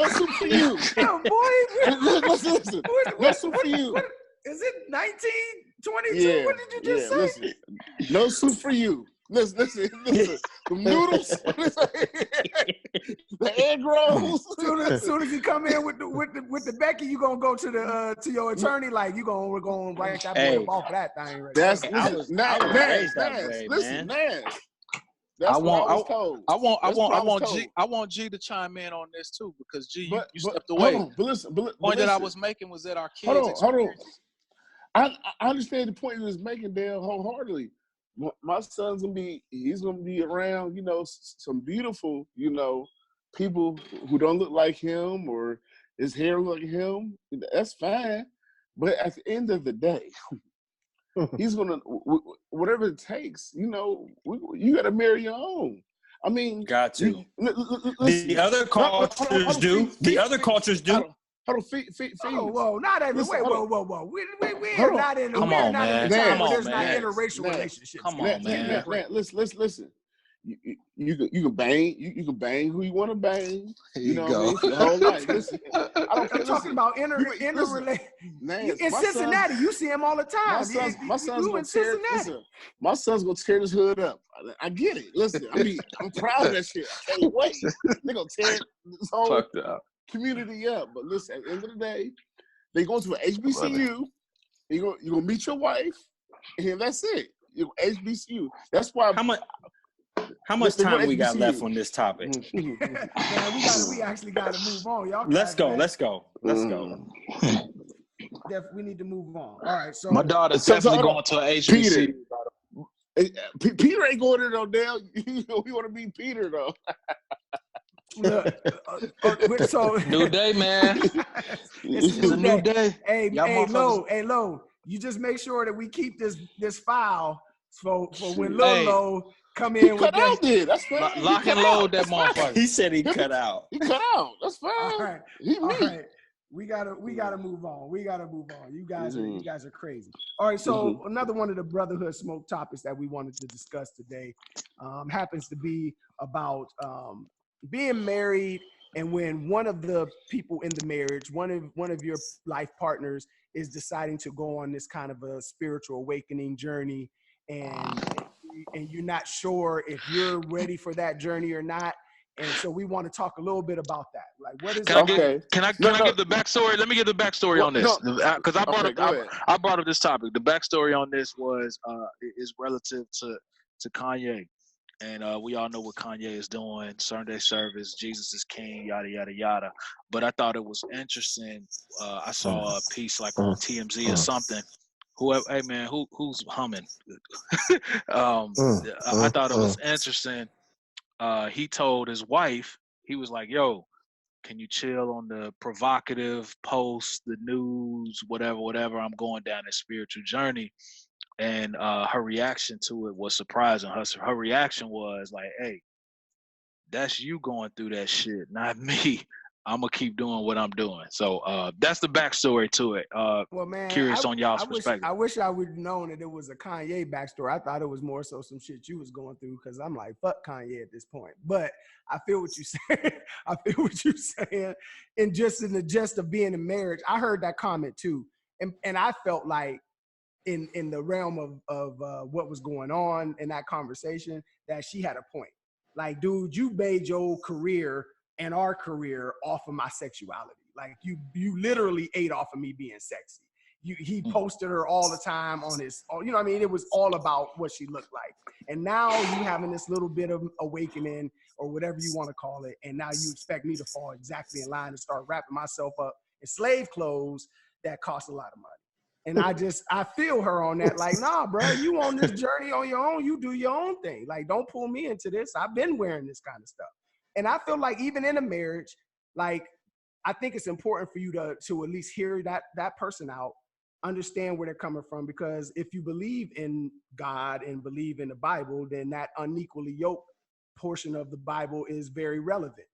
soup for you. Oh, boy. Listen. No soup for you. What, is it 1922? Yeah, what did you just say? Listen, no soup for you. Listen. The noodles, the egg rolls. As soon as you come in with the Becky, you gonna go to your attorney like we're gonna write that boy off of that thing. Right? That's listen, Nash. I want G to chime in on this too, because G, you stepped away. The point that I was making was that our kids. Hold on. I understand the point he was making, Dale, wholeheartedly. My son's he's gonna be around, you know, some beautiful, you know, people who don't look like him or his hair look like him. That's fine, but at the end of the day. He's gonna whatever it takes, you know. You got to marry your own. I mean, got to. The other cultures do. The other cultures do. Hold on, whoa, not every. Wait, whoa. We're not in. Come on, man. There's not interracial relationships. Come on, man. Listen. You can bang. You can bang who you want to bang. You know go. what I mean? For the whole life. Listen, I'm talking about interrelation. In Cincinnati, you see him all the time. My son's gonna tear this hood up. I get it. Listen, I mean, I'm proud of that shit. I can't wait. They're gonna tear this whole community up. But listen, at the end of the day, they go to an HBCU. You're gonna meet your wife, and that's it. HBCU. That's why. How much time we got left on this topic? Man, we actually gotta move on. Y'all. Let's go. We need to move on. All right. So my daughter's definitely going to an HBCU. Peter ain't going to no damn. We want to be Peter though. So new day, man. It's a new day. Hey, Lo. You just make sure that we keep this file for when Lo come in with that. That's fine. Lock and load that motherfucker. He said he cut out. He cut out. That's fine. All right. We gotta move on. You guys are crazy. All right, so another one of the Brotherhood Smoke topics that we wanted to discuss today happens to be about being married, and when one of the people in the marriage, one of your life partners, is deciding to go on this kind of a spiritual awakening journey, and you're not sure if you're ready for that journey or not. And so we want to talk a little bit about that. Like, what is Can I give the backstory? Let me give the backstory on this, because I brought up this topic. The backstory on this is relative to Kanye, and we all know what Kanye is doing: Sunday service, Jesus is King, yada yada yada. But I thought it was interesting. I saw a piece like on TMZ or something. Hey man, who's humming? I thought it was interesting. He told his wife, he was like, yo, can you chill on the provocative posts, the news, whatever, I'm going down this spiritual journey. And her reaction to it was surprising. Her reaction was like, hey, that's you going through that shit, not me. I'm going to keep doing what I'm doing. So that's the backstory to it. Well, man, curious on y'all's perspective. I wish I would have known that it was a Kanye backstory. I thought it was more so some shit you was going through, because I'm like, fuck Kanye at this point. But I feel what you're saying. And just in the gist of being in marriage, I heard that comment too. And I felt like in the realm of what was going on in that conversation, that she had a point. Like, dude, you made your career and our career off of my sexuality. Like, you literally ate off of me being sexy. He posted her all the time on his, you know what I mean? It was all about what she looked like. And now you having this little bit of awakening, or whatever you want to call it, and now you expect me to fall exactly in line and start wrapping myself up in slave clothes that cost a lot of money. And I feel her on that. Like, nah, bro, you on this journey on your own. You do your own thing. Like, don't pull me into this. I've been wearing this kind of stuff. And I feel like even in a marriage, like, I think it's important for you to at least hear that person out, understand where they're coming from, because if you believe in God and believe in the Bible, then that unequally yoked portion of the Bible is very relevant.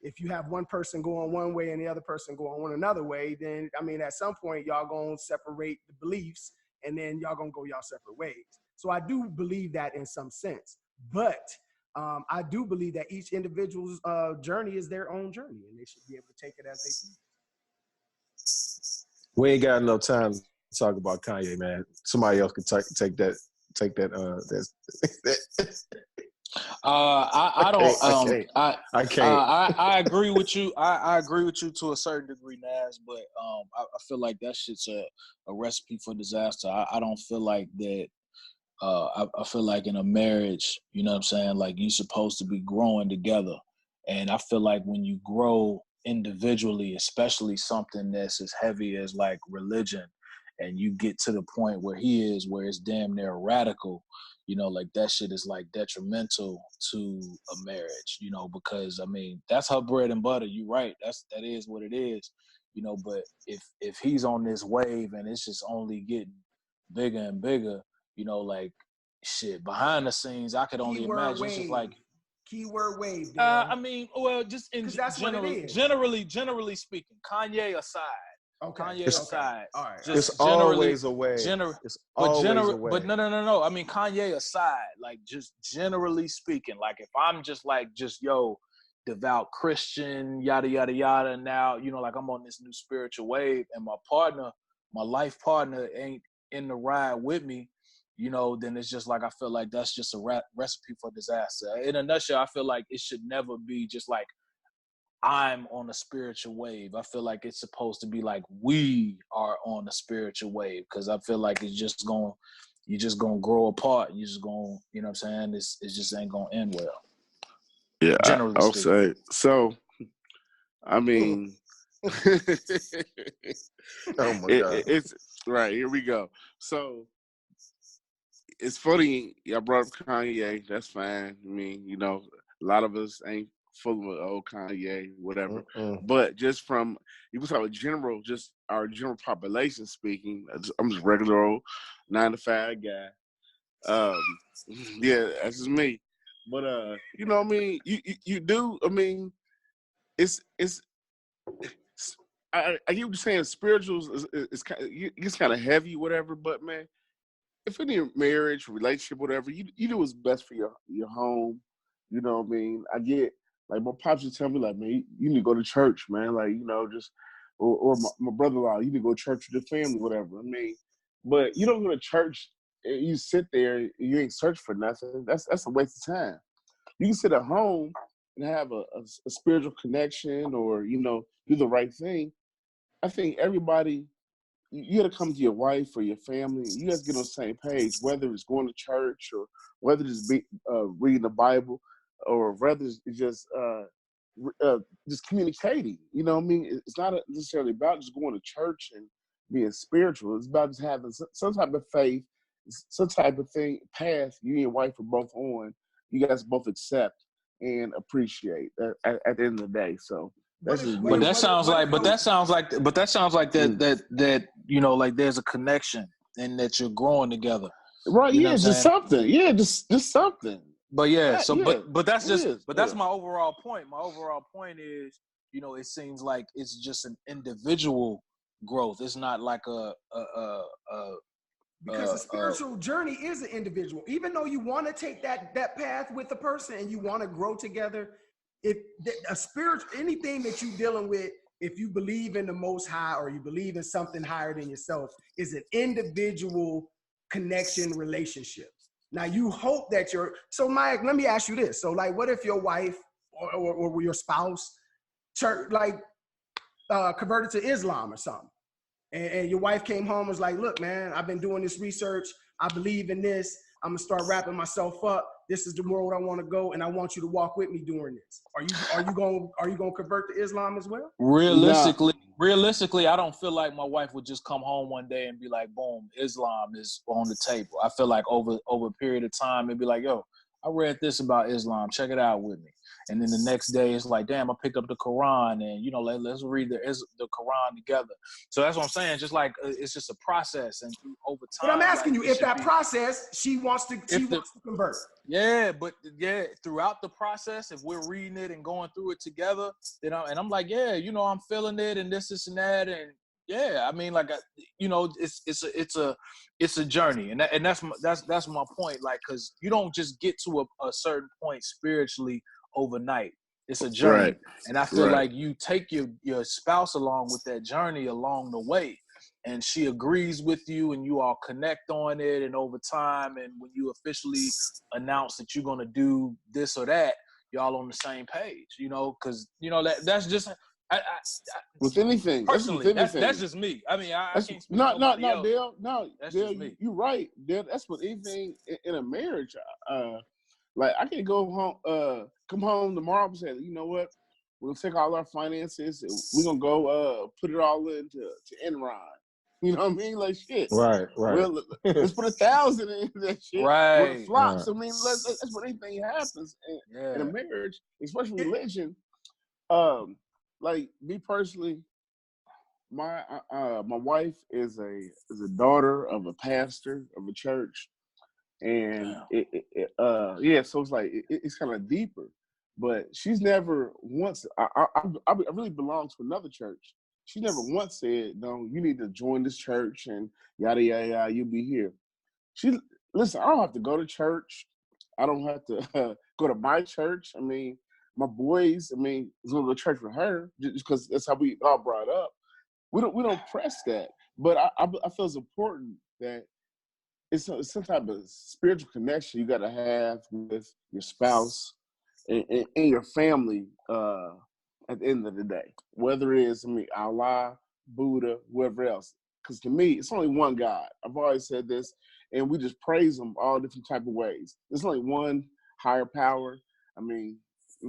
If you have one person going one way and the other person going another way, then, I mean, at some point, y'all gonna separate the beliefs, and then y'all gonna go y'all separate ways. So I do believe that in some sense. But I do believe that each individual's journey is their own journey, and they should be able to take it as they please. We ain't got no time to talk about Kanye, man. Somebody else can take that. I don't. I can't. I agree with you. I agree with you to a certain degree, Naz. But I feel like that shit's a recipe for disaster. I don't feel like that. I feel like in a marriage, you know what I'm saying, like, you're supposed to be growing together. And I feel like when you grow individually, especially something that's as heavy as like religion, and you get to the point where he is, where it's damn near radical, you know, like, that shit is like detrimental to a marriage, you know, because, I mean, that's her bread and butter. You're right. That is what it is, you know. But if he's on this wave and it's just only getting bigger and bigger, you know, like, shit, behind the scenes, I could only imagine. It's just like, keyword wave. I mean, well, just in generally speaking, Kanye aside. Okay. Kanye aside. All right. It's always a way. It's always a way. But no. I mean, Kanye aside, like, just generally speaking, like, if I'm just like, yo, devout Christian, yada, yada, yada, now, you know, like, I'm on this new spiritual wave, and my life partner ain't in the ride with me, you know, then it's just like, I feel like that's just a recipe for disaster. In a nutshell, I feel like it should never be just like, I'm on a spiritual wave. I feel like it's supposed to be like, we are on a spiritual wave, because I feel like it's just going to you just gonna grow apart. You just gonna, you know what I'm saying? It just ain't gonna end well. Yeah, Generally I'll speaking. say. So, I mean, Oh my God. it's right. Here we go. So it's funny. Y'all brought up Kanye. That's fine. I mean, you know, a lot of us ain't full of old Kanye, whatever. But just from you was talking general, just our general population speaking. I'm just regular old 9 to 5 guy. Yeah, that's just me. But you know, what I mean, you do. I mean, it's. I get what you're saying. Spirituals is kind of, it's kind of heavy, whatever. But man, if in your marriage, relationship, whatever, you do what's best for your home. You know what I mean? I get like my pops would tell me like, man, you need to go to church, man. Like, you know, just or my brother-in-law, you need to go to church with your family, whatever. I mean, but you don't go to church and you sit there and you ain't search for nothing. That's a waste of time. You can sit at home and have a spiritual connection, or you know, do the right thing. I think everybody, you got to come to your wife or your family. You guys get on the same page, whether it's going to church or whether it's reading the Bible, or whether it's just communicating. You know what I mean? It's not necessarily about just going to church and being spiritual. It's about just having some type of faith, some type of path you and your wife are both on. You guys both accept and appreciate at the end of the day. So that's just me. But that sounds like that you know, like there's a connection and that you're growing together. Right, you know yeah, just something. Yeah, just something. But yeah, so yeah, but that's just is, that's my overall point. My overall point is, you know, it seems like it's just an individual growth. It's not like because the spiritual journey is an individual. Even though you want to take that path with the person and you want to grow together, if a spiritual, anything that you're dealing with, if you believe in the Most High or you believe in something higher than yourself, is an individual connection relationship. Now you hope that so Mike, let me ask you this. So like, what if your wife or your spouse converted to Islam or something? And your wife came home and was like, look, man, I've been doing this research. I believe in this. I'm going to start wrapping myself up. This is the road I want to go, and I want you to walk with me during this. Are you going to convert to Islam as well? Realistically, I don't feel like my wife would just come home one day and be like, boom, Islam is on the table. I feel like over a period of time, it'd be like, yo, I read this about Islam. Check it out with me. And then the next day, it's like, damn, I picked up the Quran, and you know, let's read the Quran together. So that's what I'm saying. Just like it's just a process, and over time. But I'm asking you, if that process, she wants to convert. Yeah, but throughout the process, if we're reading it and going through it together, then I'm like, yeah, you know, I'm feeling it, and this and that, and yeah, I mean, like, you know, it's a journey, and that's my point. Like, because you don't just get to a certain point spiritually overnight. It's a journey, right. And I feel like you take your spouse along with that journey along the way, and she agrees with you, and you all connect on it, and over time, and when you officially announce that you're gonna do this or that, y'all on the same page, you know, because you know that's just. With anything, personally, that's just me. I mean, I can't speak to nobody else. Dale, that's Dale, just me. You're right, Dale. That's with anything in a marriage. Like I can go home, come home tomorrow and say, you know what, we're gonna take all our finances, and we're gonna go put it all into Enron. You know what I mean? Like shit. Right. Well, let's put 1,000 in that shit. Right. With the flops. Right. I mean, that's what anything happens in a marriage, especially religion. Like me personally, my wife is a daughter of a pastor of a church, and so it's like it's kind of deeper. But she's never once. I really belong to another church. She never once said, "No, you need to join this church," and yada yada yada. You'll be here. Listen. I don't have to go to church. I don't have to go to my church. I mean. My boys, I mean, it's going to go to church with her just because that's how we all brought up. We don't press that, but I feel it's important that it's some type of spiritual connection you got to have with your spouse and your family at the end of the day. Whether it is, Allah, Buddha, whoever else. Because to me, it's only one God. I've always said this, and we just praise him all different type of ways. There's only one higher power. I mean,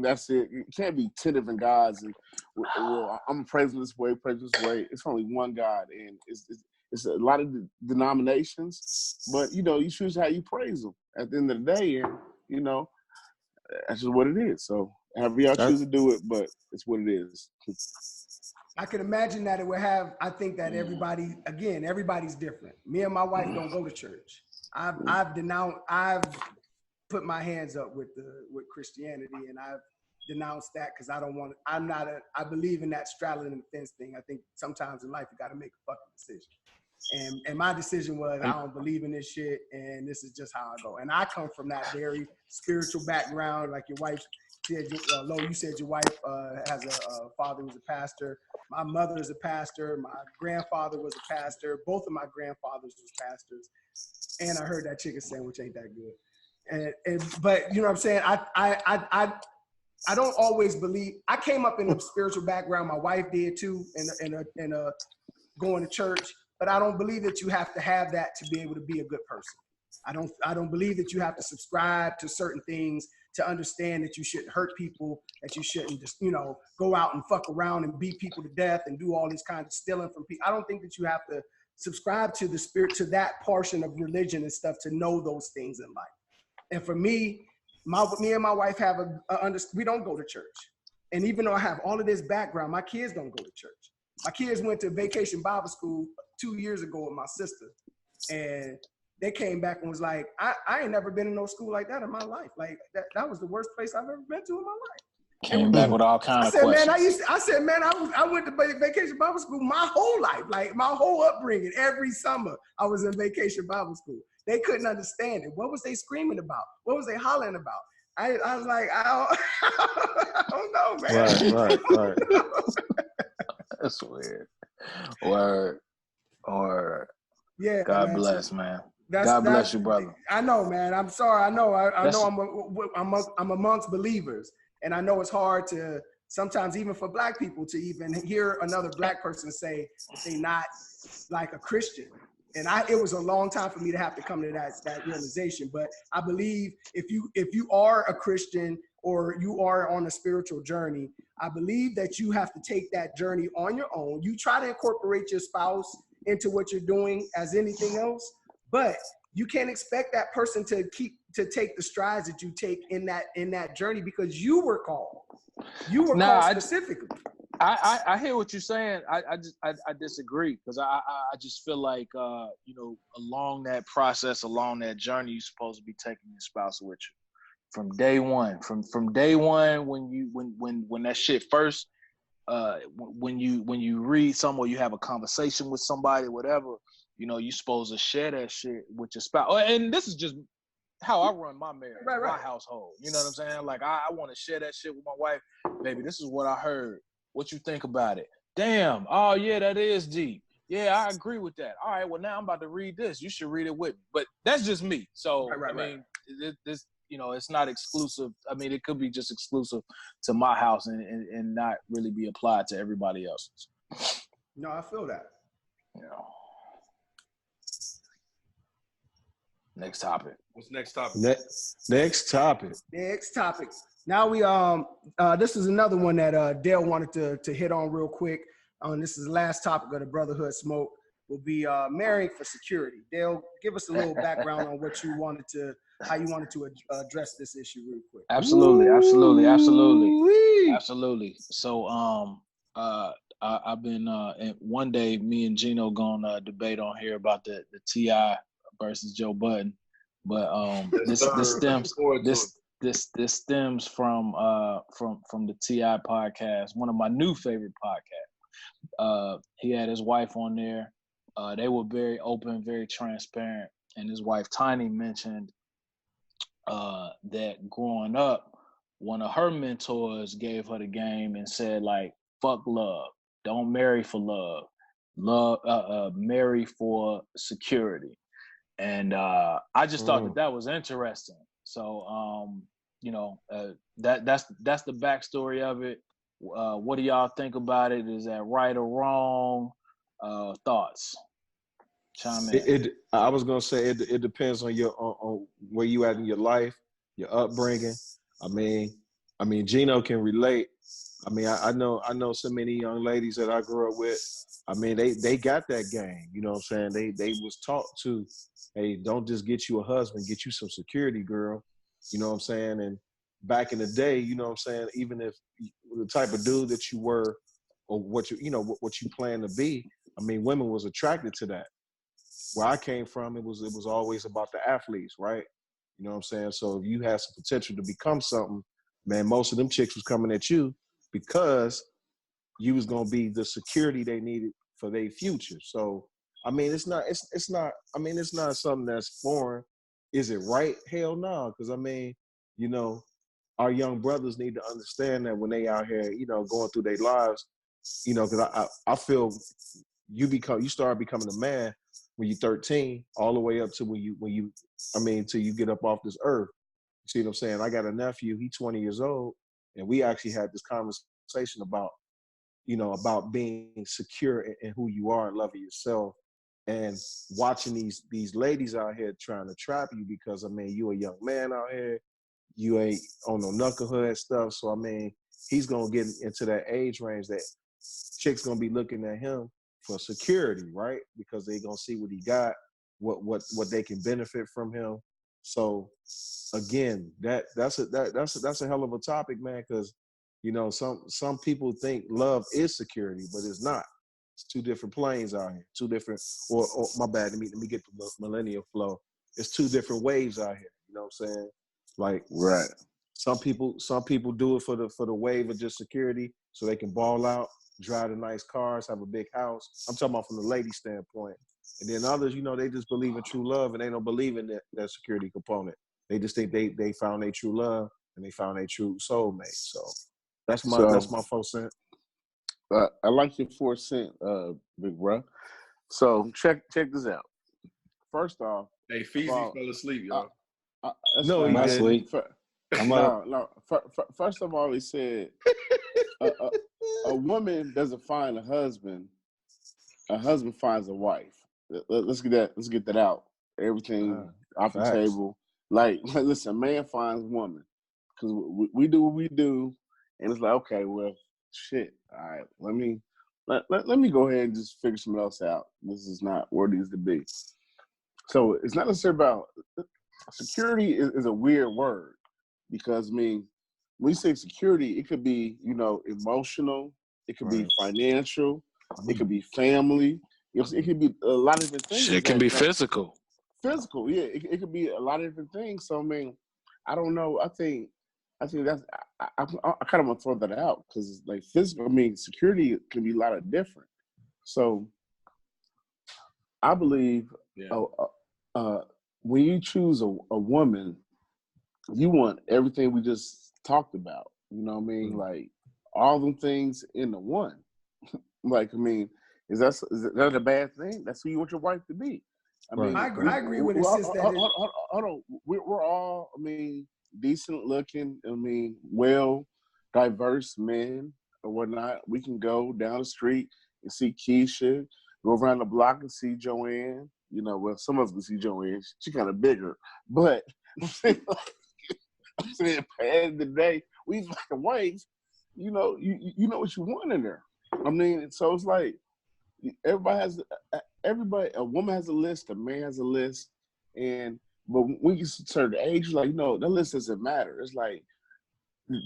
that's it. You can't be 10 different gods and, well, I'm praising this way, praise this way. It's only one God, and it's a lot of denominations, but, you know, you choose how you praise him at the end of the day, and, you know, that's just what it is. So however y'all choose to do it, but it's what it is. I can imagine that it would have, I think that everybody, again, everybody's different. Me and my wife don't go to church. I've put my hands up with Christianity, and I've denounced that because I believe in that straddling the fence thing. I think sometimes in life you got to make a fucking decision. And my decision was, I don't believe in this shit, and this is just how I go. And I come from that very spiritual background, like your wife said. Lo, you said your wife has a father who's a pastor. My mother is a pastor. My grandfather was a pastor. Both of my grandfathers was pastors. And I heard that chicken sandwich ain't that good. But you know what I'm saying? I don't always believe. I came up in a spiritual background. My wife did too, in a going to church. But I don't believe that you have to have that to be able to be a good person. I don't believe that you have to subscribe to certain things to understand that you shouldn't hurt people, that you shouldn't just, you know, go out and fuck around and beat people to death and do all these kinds of stealing from people. I don't think that you have to subscribe to the spirit, to that portion of religion and stuff to know those things in life. And for me, me and my wife have we don't go to church. And even though I have all of this background, my kids don't go to church. My kids went to vacation Bible school 2 years ago with my sister, and they came back and was like, I ain't never been in no school like that in my life. Like that was the worst place I've ever been to in my life. Came back with all kinds of questions. I went to vacation Bible school my whole life, like my whole upbringing. Every summer I was in vacation Bible school. They couldn't understand it. What was they screaming about? What was they hollering about? I was like, I don't know, man. Right. That's weird. Word. Yeah. God bless, man. God bless you, brother. I know, man. I'm sorry. I know. I know. I'm amongst believers, and I know it's hard to sometimes, even for Black people, to even hear another Black person say that they not like a Christian. And it was a long time for me to have to come to that realization. But I believe if you are a Christian or you are on a spiritual journey, I believe that you have to take that journey on your own. You try to incorporate your spouse into what you're doing as anything else, but you can't expect that person to take the strides that you take in that journey, because you were called. You were called specifically. I hear what you're saying. I disagree, because I just feel like you know, along that process, along that journey, you're supposed to be taking your spouse with you from day one. From day one, when that shit first, when you read something or you have a conversation with somebody, whatever, you know, you're supposed to share that shit with your spouse. And this is just how I run my marriage, my household. You know what I'm saying? Like I want to share that shit with my wife. Baby, this is what I heard. What you think about it? Damn. Oh yeah, that is deep. Yeah, I agree with that. All right. Well, now I'm about to read this. You should read it with me. But that's just me. So I mean, this, you know, it's not exclusive. I mean, it could be just exclusive to my house and not really be applied to everybody else's. No, I feel that. You know. Next topic. What's next topic? Next topic. Next topic. Now we this is another one that Dale wanted to hit on real quick. This is the last topic of the Brotherhood Smoke. Will be marrying for security. Dale, give us a little background on how you wanted to address this issue real quick. Absolutely. So I've been and one day me and Geno gonna debate on here about the T.I. versus Joe Budden, but this stems from the T.I. podcast, one of my new favorite podcasts. He had his wife on there. They were very open, very transparent, and his wife Tiny mentioned that growing up, one of her mentors gave her the game and said, like, fuck love, don't marry for love, marry for security. And I just thought that was interesting. So you know, that's the backstory of it. What do y'all think about it? Is that right or wrong? Thoughts? Chime in. I was gonna say it depends on your on where you at in your life, your upbringing. I mean, Geno can relate. I mean, I know so many young ladies that I grew up with. I mean, they got that game. You know what I'm saying? They was taught to, hey, don't just get you a husband, get you some security, girl. You know what I'm saying? And back in the day, you know what I'm saying, even if the type of dude that you were or what what you plan to be, I mean, women was attracted to that. Where I came from, it was always about the athletes, right? You know what I'm saying? So if you had some potential to become something, man, most of them chicks was coming at you because you was gonna be the security they needed for their future. So I mean, it's not something that's foreign. Is it right? Hell no. Because I mean, you know, our young brothers need to understand that when they out here, you know, going through their lives, you know, because I feel you start becoming a man when you're 13, all the way up to when you till you get up off this earth. You see what I'm saying? I got a nephew, he's 20 years old, and we actually had this conversation about, you know, about being secure in who you are and loving yourself, and watching these ladies out here trying to trap you because, I mean, you a young man out here, you ain't on no knucklehead stuff. So, I mean, he's going to get into that age range that chicks going to be looking at him for security, right? Because they going to see what he got, what they can benefit from him. So, again, that's a hell of a topic, man, because, you know, some people think love is security, but it's not. It's two different planes out here, two different, or my bad, let me get the millennial flow. It's two different waves out here, you know what I'm saying? Like, Right. Some people do it for the wave of just security so they can ball out, drive the nice cars, have a big house. I'm talking about from the lady standpoint. And then others, you know, they just believe in true love and they don't believe in that security component. They just think they found their true love and they found their true soulmate. So that's my 4 cents. I like your 4 cents, big bro. So check this out. First off, hey, Feezy fell asleep, y'all. No, I'm not asleep. I'm up. No. First of all, he said a woman doesn't find a husband finds a wife. Let's get that out. Everything off the table. Like, listen, a man finds woman because we do what we do, and it's like, okay, well, shit. All right, let me go ahead and just figure something else out. This is not where it needs to be. So it's not necessarily about security. Is a weird word because, I mean, when you say security, it could be, you know, emotional, it could be financial, it could be family. It could be a lot of different things. Shit can be physical. Physical, yeah. It could be a lot of different things. So, I mean, I don't know. I think that's I kind of want to throw that out because, like, physical. I mean, security can be a lot of different. So, I believe when you choose a woman, you want everything we just talked about. You know what I mean? Like all them things in the one. Like, I mean, is that a bad thing? That's who you want your wife to be. I mean, I agree with it. Hold on. We're all, I mean, decent looking. I mean, well, diverse men or whatnot. We can go down the street and see Keisha, go around the block and see Joanne. You know, well, some of us can see Joanne. She's kind of bigger, but I'm saying, at the end of the day, we like a wife. You know, you know what you want in there. I mean, so it's like a woman has a list, a man has a list, but when you get to a certain age, like, you know, that list doesn't matter. It's like,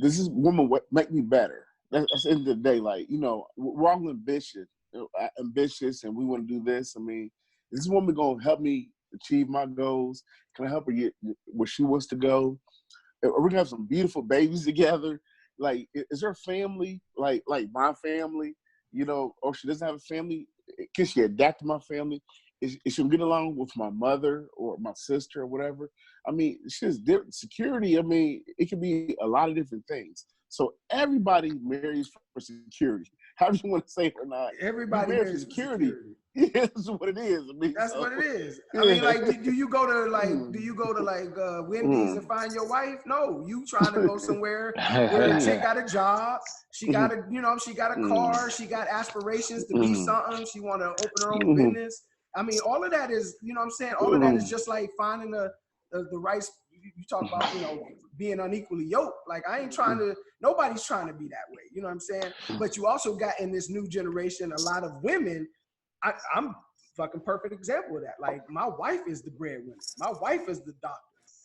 this is woman what make me better. That's the end of the day. Like, you know, we're all ambitious, and we want to do this. I mean, is this woman gonna help me achieve my goals? Can I help her get where she wants to go? Are we gonna have some beautiful babies together? Like, is her family like my family? You know, or she doesn't have a family? Can she adapt to my family? Is she get along with my mother or my sister or whatever? I mean, she's different. Security, I mean, it can be a lot of different things. So everybody marries for security. However you want to say it or not. Everybody marries for security. Yeah, that's what it is. I mean, that's what it is. I mean, like, do you go to Wendy's and find your wife? No, you trying to go somewhere where the chick got a job, she got a, you know, she got a car, she got aspirations to be something, she want to open her own business. I mean, all of that is, you know what I'm saying? All of that is just like finding the right, you talk about, you know, being unequally yoked. Like, nobody's trying to be that way. You know what I'm saying? But you also got in this new generation, a lot of women. I'm fucking perfect example of that. Like, my wife is the breadwinner. My wife is the doctor.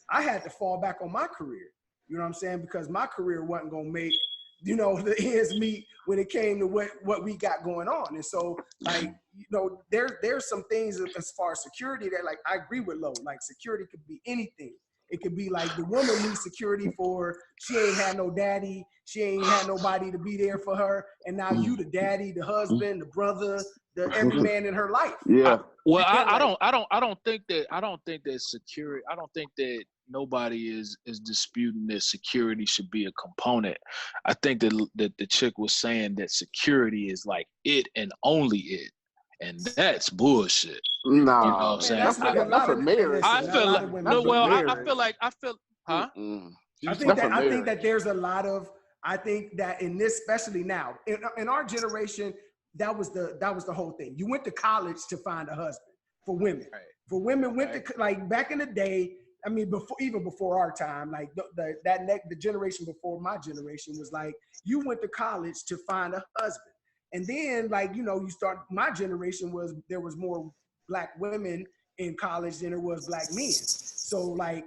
I had to fall back on my career. You know what I'm saying? Because my career wasn't going to make, you know, the ends meet when it came to what we got going on. And so, like, you know, there's some things as far as security that, like, I agree with Lo. Like, security could be anything. It could be like the woman needs security for, she ain't had no daddy, she ain't had nobody to be there for her, and now you the daddy, the husband, the brother, the every man in her life. Yeah. I don't think that security. I don't think that nobody is disputing that security should be a component. I think that the chick was saying that security is like it and only it, and that's bullshit. No, you know what I'm saying? That's for marriage. I feel like no. Well, I feel. Huh? I think that there's a lot of. I think that in this, especially now, in our generation, that was the whole thing. You went to college to find a husband for women. Right. For women went to, like, back in the day. I mean, even before our time, like the generation before my generation was like, you went to college to find a husband. And then, like, you know, my generation there was more Black women in college than there was Black men. So, like,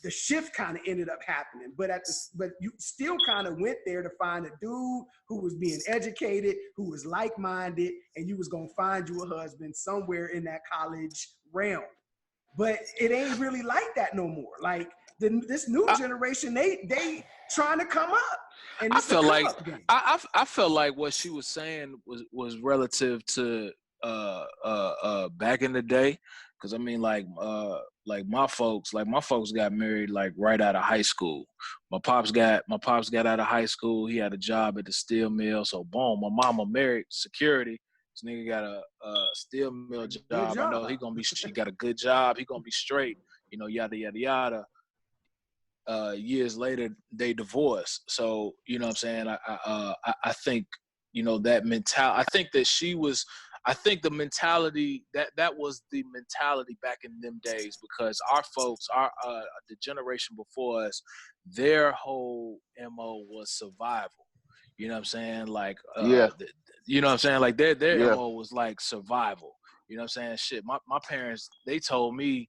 the shift kind of ended up happening, but you still kind of went there to find a dude who was being educated, who was like-minded, and you was gonna find you a husband somewhere in that college realm. But it ain't really like that no more. Like, this new generation, they trying to come up. And I feel like I felt like what she was saying was relative to back in the day, because I mean, like my folks got married like right out of high school. My pops got out of high school. He had a job at the steel mill. So boom, my mama married security. This nigga got a steel mill job. I know she got a good job. He gonna be straight. You know, yada yada yada. Years later, they divorced. So, you know what I'm saying? I think, you know, that mentality. I think the mentality that was the mentality back in them days, because our folks, the generation before us, their whole MO was survival. You know what I'm saying? Like, you know what I'm saying? Like their MO was like survival. You know what I'm saying? Shit, my parents, they told me,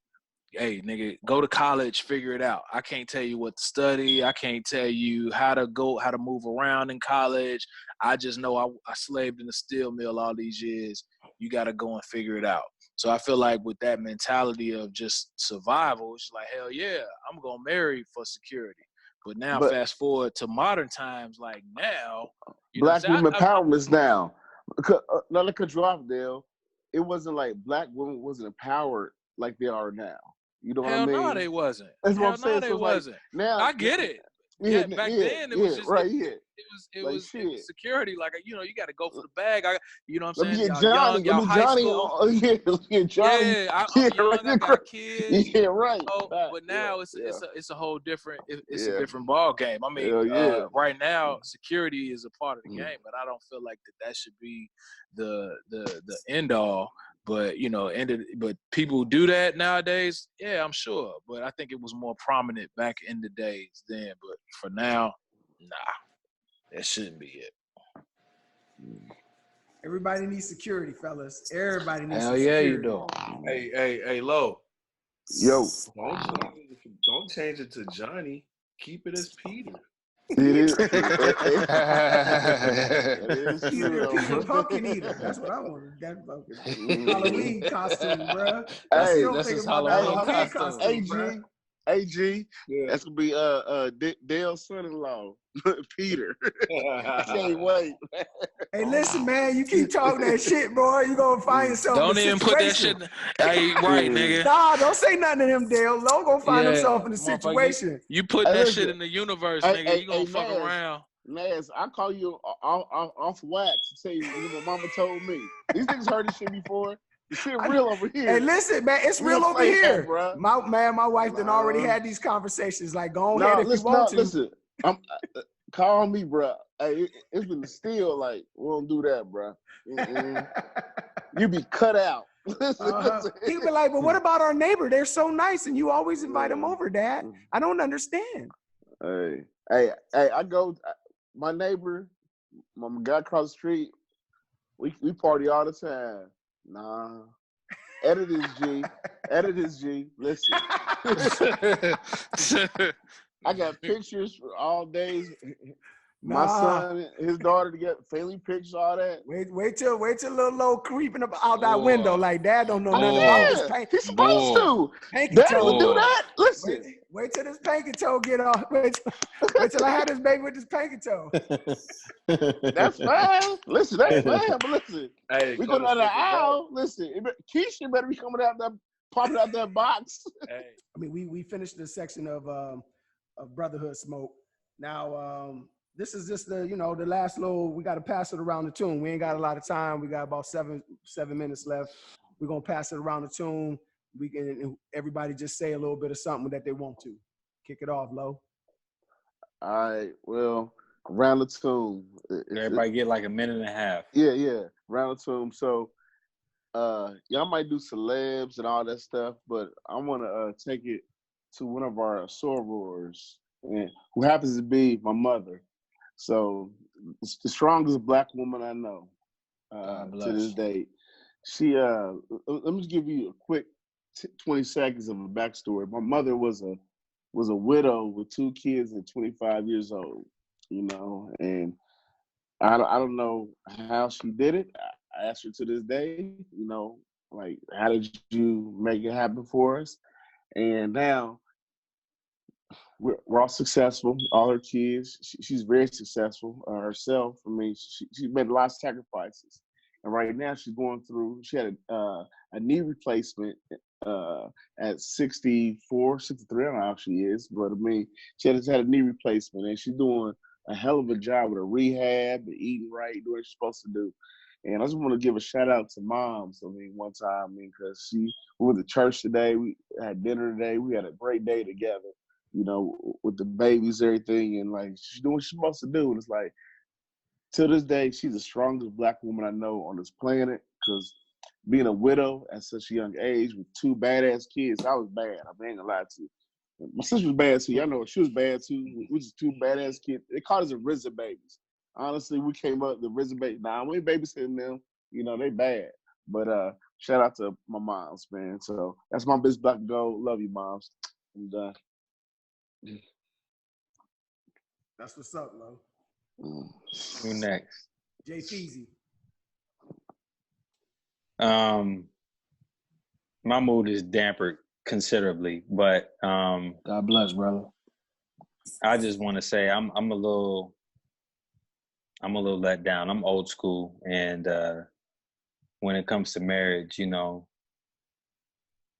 hey, nigga, go to college, figure it out. I can't tell you what to study. I can't tell you how to move around in college. I just know I slaved in the steel mill all these years. You got to go and figure it out. So I feel like with that mentality of just survival, it's like, hell yeah, I'm going to marry for security. But now fast forward to modern times, like now. Black women empowerment is now. Now look at drop, Dale. It wasn't like Black women wasn't empowered like they are now. You know what I mean? Hell no, they wasn't. That's what I'm saying. They wasn't. Like, now I get it. Back then it was just right. It was security. Like, you know, you got to go for the bag. You know what I'm saying? Y'all young, y'all high school. Johnny. I'm young. I got kids. Yeah, right. So, but now it's a whole different. It's a different ball game. I mean, right now security is a part of the game, but I don't feel like that should be the end all. But, you know, but people do that nowadays. Yeah, I'm sure. But I think it was more prominent back in the days then. But for now, nah, that shouldn't be it. Everybody needs security, fellas. Everybody needs Hell security. Yeah, you do. Hey, Lo. Yo. Don't change it to Johnny. Keep it as Peter. It is. Peter Pumpkin Eater. That's what I wanted. That fucking Halloween costume, bro. I still think about that Halloween costume, bro. AG, that's gonna be Dale's son-in-law, Peter. I can't wait. Hey, listen, man, you keep talking that shit, boy. You gonna find yourself. Don't in a even put that shit. Hey, right, nigga. Nah, don't say nothing to him, Dale. Lo gonna find himself in a situation. You put that shit in the universe, nigga. You gonna fuck around. Naz, I call you off wax to tell you what my mama told me. These niggas heard this shit before. The shit real over here. Hey, listen, man, it's real over here. My wife done already had these conversations. Like, go ahead if you want to. Listen, call me, bro. Hey, it's been still like, we don't do that, bro. You be cut out. Listen. He'd be like, but what about our neighbor? They're so nice, and you always invite them over, Dad. I don't understand. Hey, I go, my neighbor, my guy across the street, we party all the time. Nah. Edit this, G. Listen. I got pictures for all days. My son, his daughter to get family pictures, all that. Wait till little Lo creeping up out that window like Dad don't know nothing about this paint. He's supposed to. Dad would do that. Listen. Wait till this pinky toe get off. Wait till I have this baby with this pinky toe. That's fine. Listen, that's fine. But listen, Hey, we go down the aisle. Listen, Keisha better be coming out that, popping out that box. Hey. I mean, we finished the section of Brotherhood Smoke. Now, this is just the last little. We got to pass it around the tune. We ain't got a lot of time. We got about seven minutes left. We're gonna pass it around the tune. We can everybody just say a little bit of something that they want to. Kick it off, Lo. All right. Well, around the tune. Everybody get like a minute and a half. Yeah. Round the tune. So, y'all might do celebs and all that stuff, but I want to take it to one of our sorors, and who happens to be my mother. So, it's the strongest Black woman I know to this date. She, let me just give you a quick 20 seconds of a backstory. My mother was a widow with 2 kids at 25 years old, and I don't know how she did it. I asked her to this day, like, how did you make it happen for us? And now we're all successful, all her kids. She's very successful herself. I mean, she made a lot of sacrifices. And right now she's going through, she had a knee replacement at 64, 63, I don't know how she is, but I mean, she had a knee replacement, and she's doing a hell of a job with her rehab and eating right, doing what she's supposed to do. And I just want to give a shout out to moms. I mean, one time, because we went to church today, we had dinner today, we had a great day together, with the babies, everything, and like, she's doing what she's supposed to do. And it's like, to this day, she's the strongest Black woman I know on this planet, because being a widow at such a young age with 2 badass kids, I was bad. I ain't gonna lie to you. My sister was bad too. Y'all know she was bad too. We just 2 badass kids. They called us the RZA babies. Honestly, we came up the RZA babies. Nah, we ain't babysitting them. They bad. But shout out to my moms, man. So that's my Bitch Black Gold. Love you, moms. I'm done. That's what's up, Lo. Who next? Jay Feezy. My mood is dampered considerably, but God bless, brother. I just want to say I'm a little let down. I'm old school, and when it comes to marriage,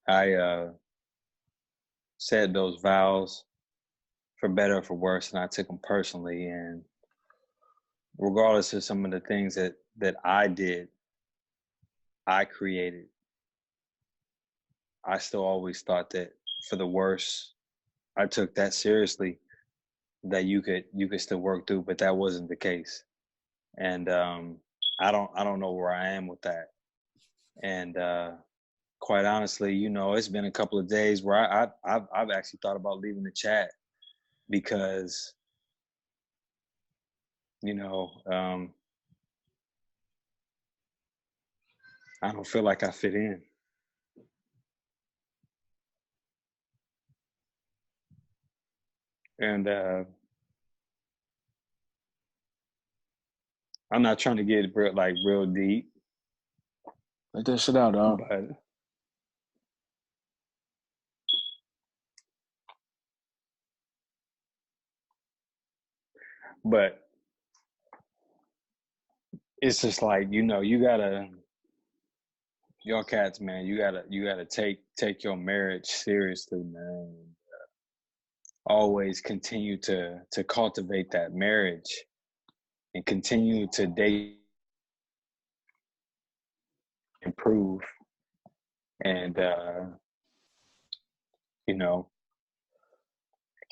I said those vows for better or for worse, and I took them personally. And regardless of some of the things that I did, I created, I still always thought that for the worse, I took that seriously, that you could still work through, but that wasn't the case. And I don't know where I am with that. And quite honestly, it's been a couple of days where I've actually thought about leaving the chat, because I don't feel like I fit in. And I'm not trying to get real deep. Let that shit out, dog. But it's just like, you gotta, y'all cats, man, you gotta take your marriage seriously, man. Always continue to cultivate that marriage, and continue to date, improve, and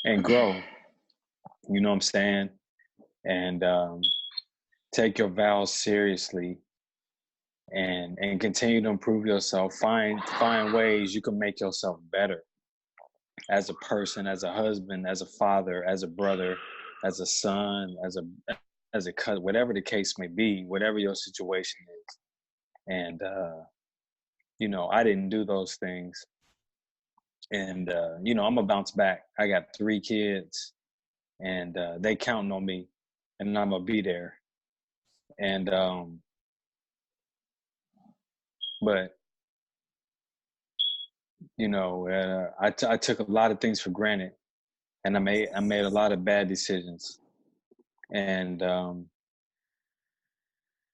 and grow. You know what I'm saying? And take your vows seriously, and continue to improve yourself. Find ways you can make yourself better as a person, as a husband, as a father, as a brother, as a son, as a cousin, whatever the case may be, whatever your situation is. And you know, I didn't do those things. And you know, I'm gonna bounce back. I got 3 kids, and they counting on me, and I'm gonna be there. And but you know, I took a lot of things for granted, and I made a lot of bad decisions. And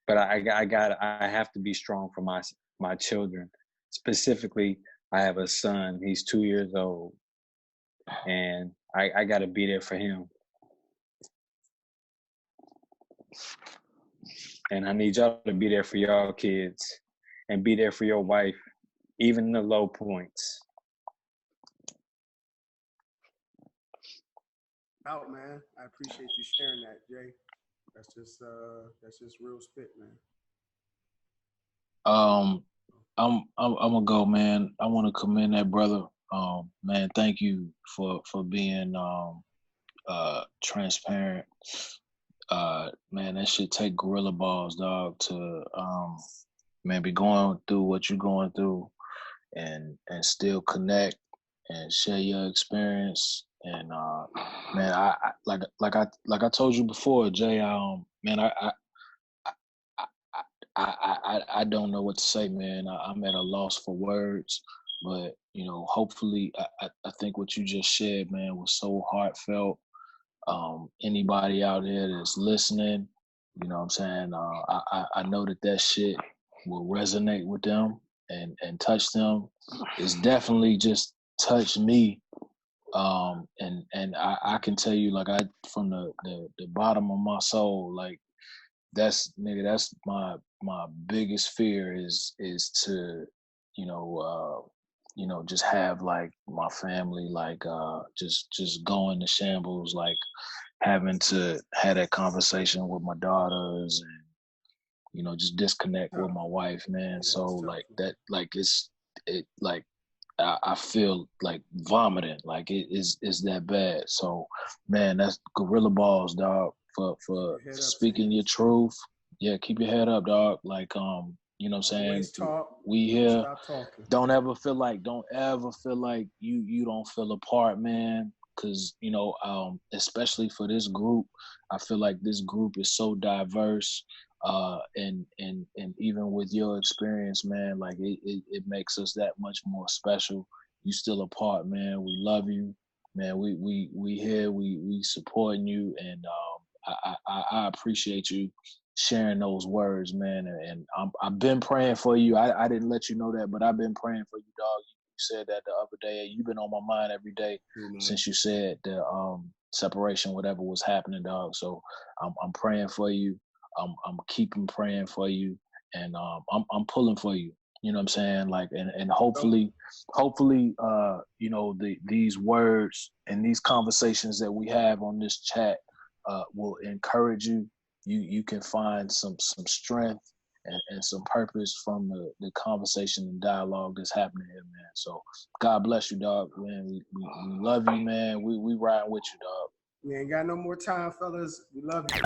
but I have to be strong for my children. Specifically, I have a son. He's 2 years old, and I got to be there for him. And I need y'all to be there for y'all kids, and be there for your wife, even in the low points. Out, man. I appreciate you sharing that, Jay. That's just real spit, man. I'm gonna go, man. I want to commend that brother. Man, thank you for being transparent. Man, that shit take gorilla balls, dog, to man, be going through what you're going through and still connect and share your experience. And man, I like I told you before, Jay. Man, I don't know what to say, man. I'm at a loss for words, but you know, hopefully, I think what you just shared, man, was so heartfelt. Anybody out there that's listening, you know what I'm saying? I know that shit will resonate with them and touch them. It's definitely just touched me. And I can tell you, like, from the bottom of my soul, like, that's my biggest fear is to, you know, just have like my family, like, just go into shambles, like having to have that conversation with my daughters and, you know, just disconnect with my wife, man. Yeah, So like that, like like I feel like vomiting, like it's that bad. So man, that's gorilla balls, dog, for speaking your truth. Yeah, keep your head up, dog. Like, you know what I'm saying? We here. Don't ever feel like you don't feel a part, man. Cause, you know, especially for this group, I feel like this group is so diverse. And even with your experience, man, like it makes us that much more special. You still a part, man. We love you, man. We here, we supporting you, and I appreciate you sharing those words, man. And I've been praying for you. I didn't let you know that, but I've been praying for you, dog. You said that the other day. You've been on my mind every day since you said the separation, whatever was happening, dog. So I'm praying for you. I'm keeping praying for you, and I'm pulling for you. You know what I'm saying? Like, and hopefully, you know, these words and these conversations that we have on this chat will encourage you. You can find some strength and some purpose from the conversation and dialogue that's happening here, man. So God bless you, dog. Man, we love you, man. We riding with you, dog. We ain't got no more time, fellas. We love you.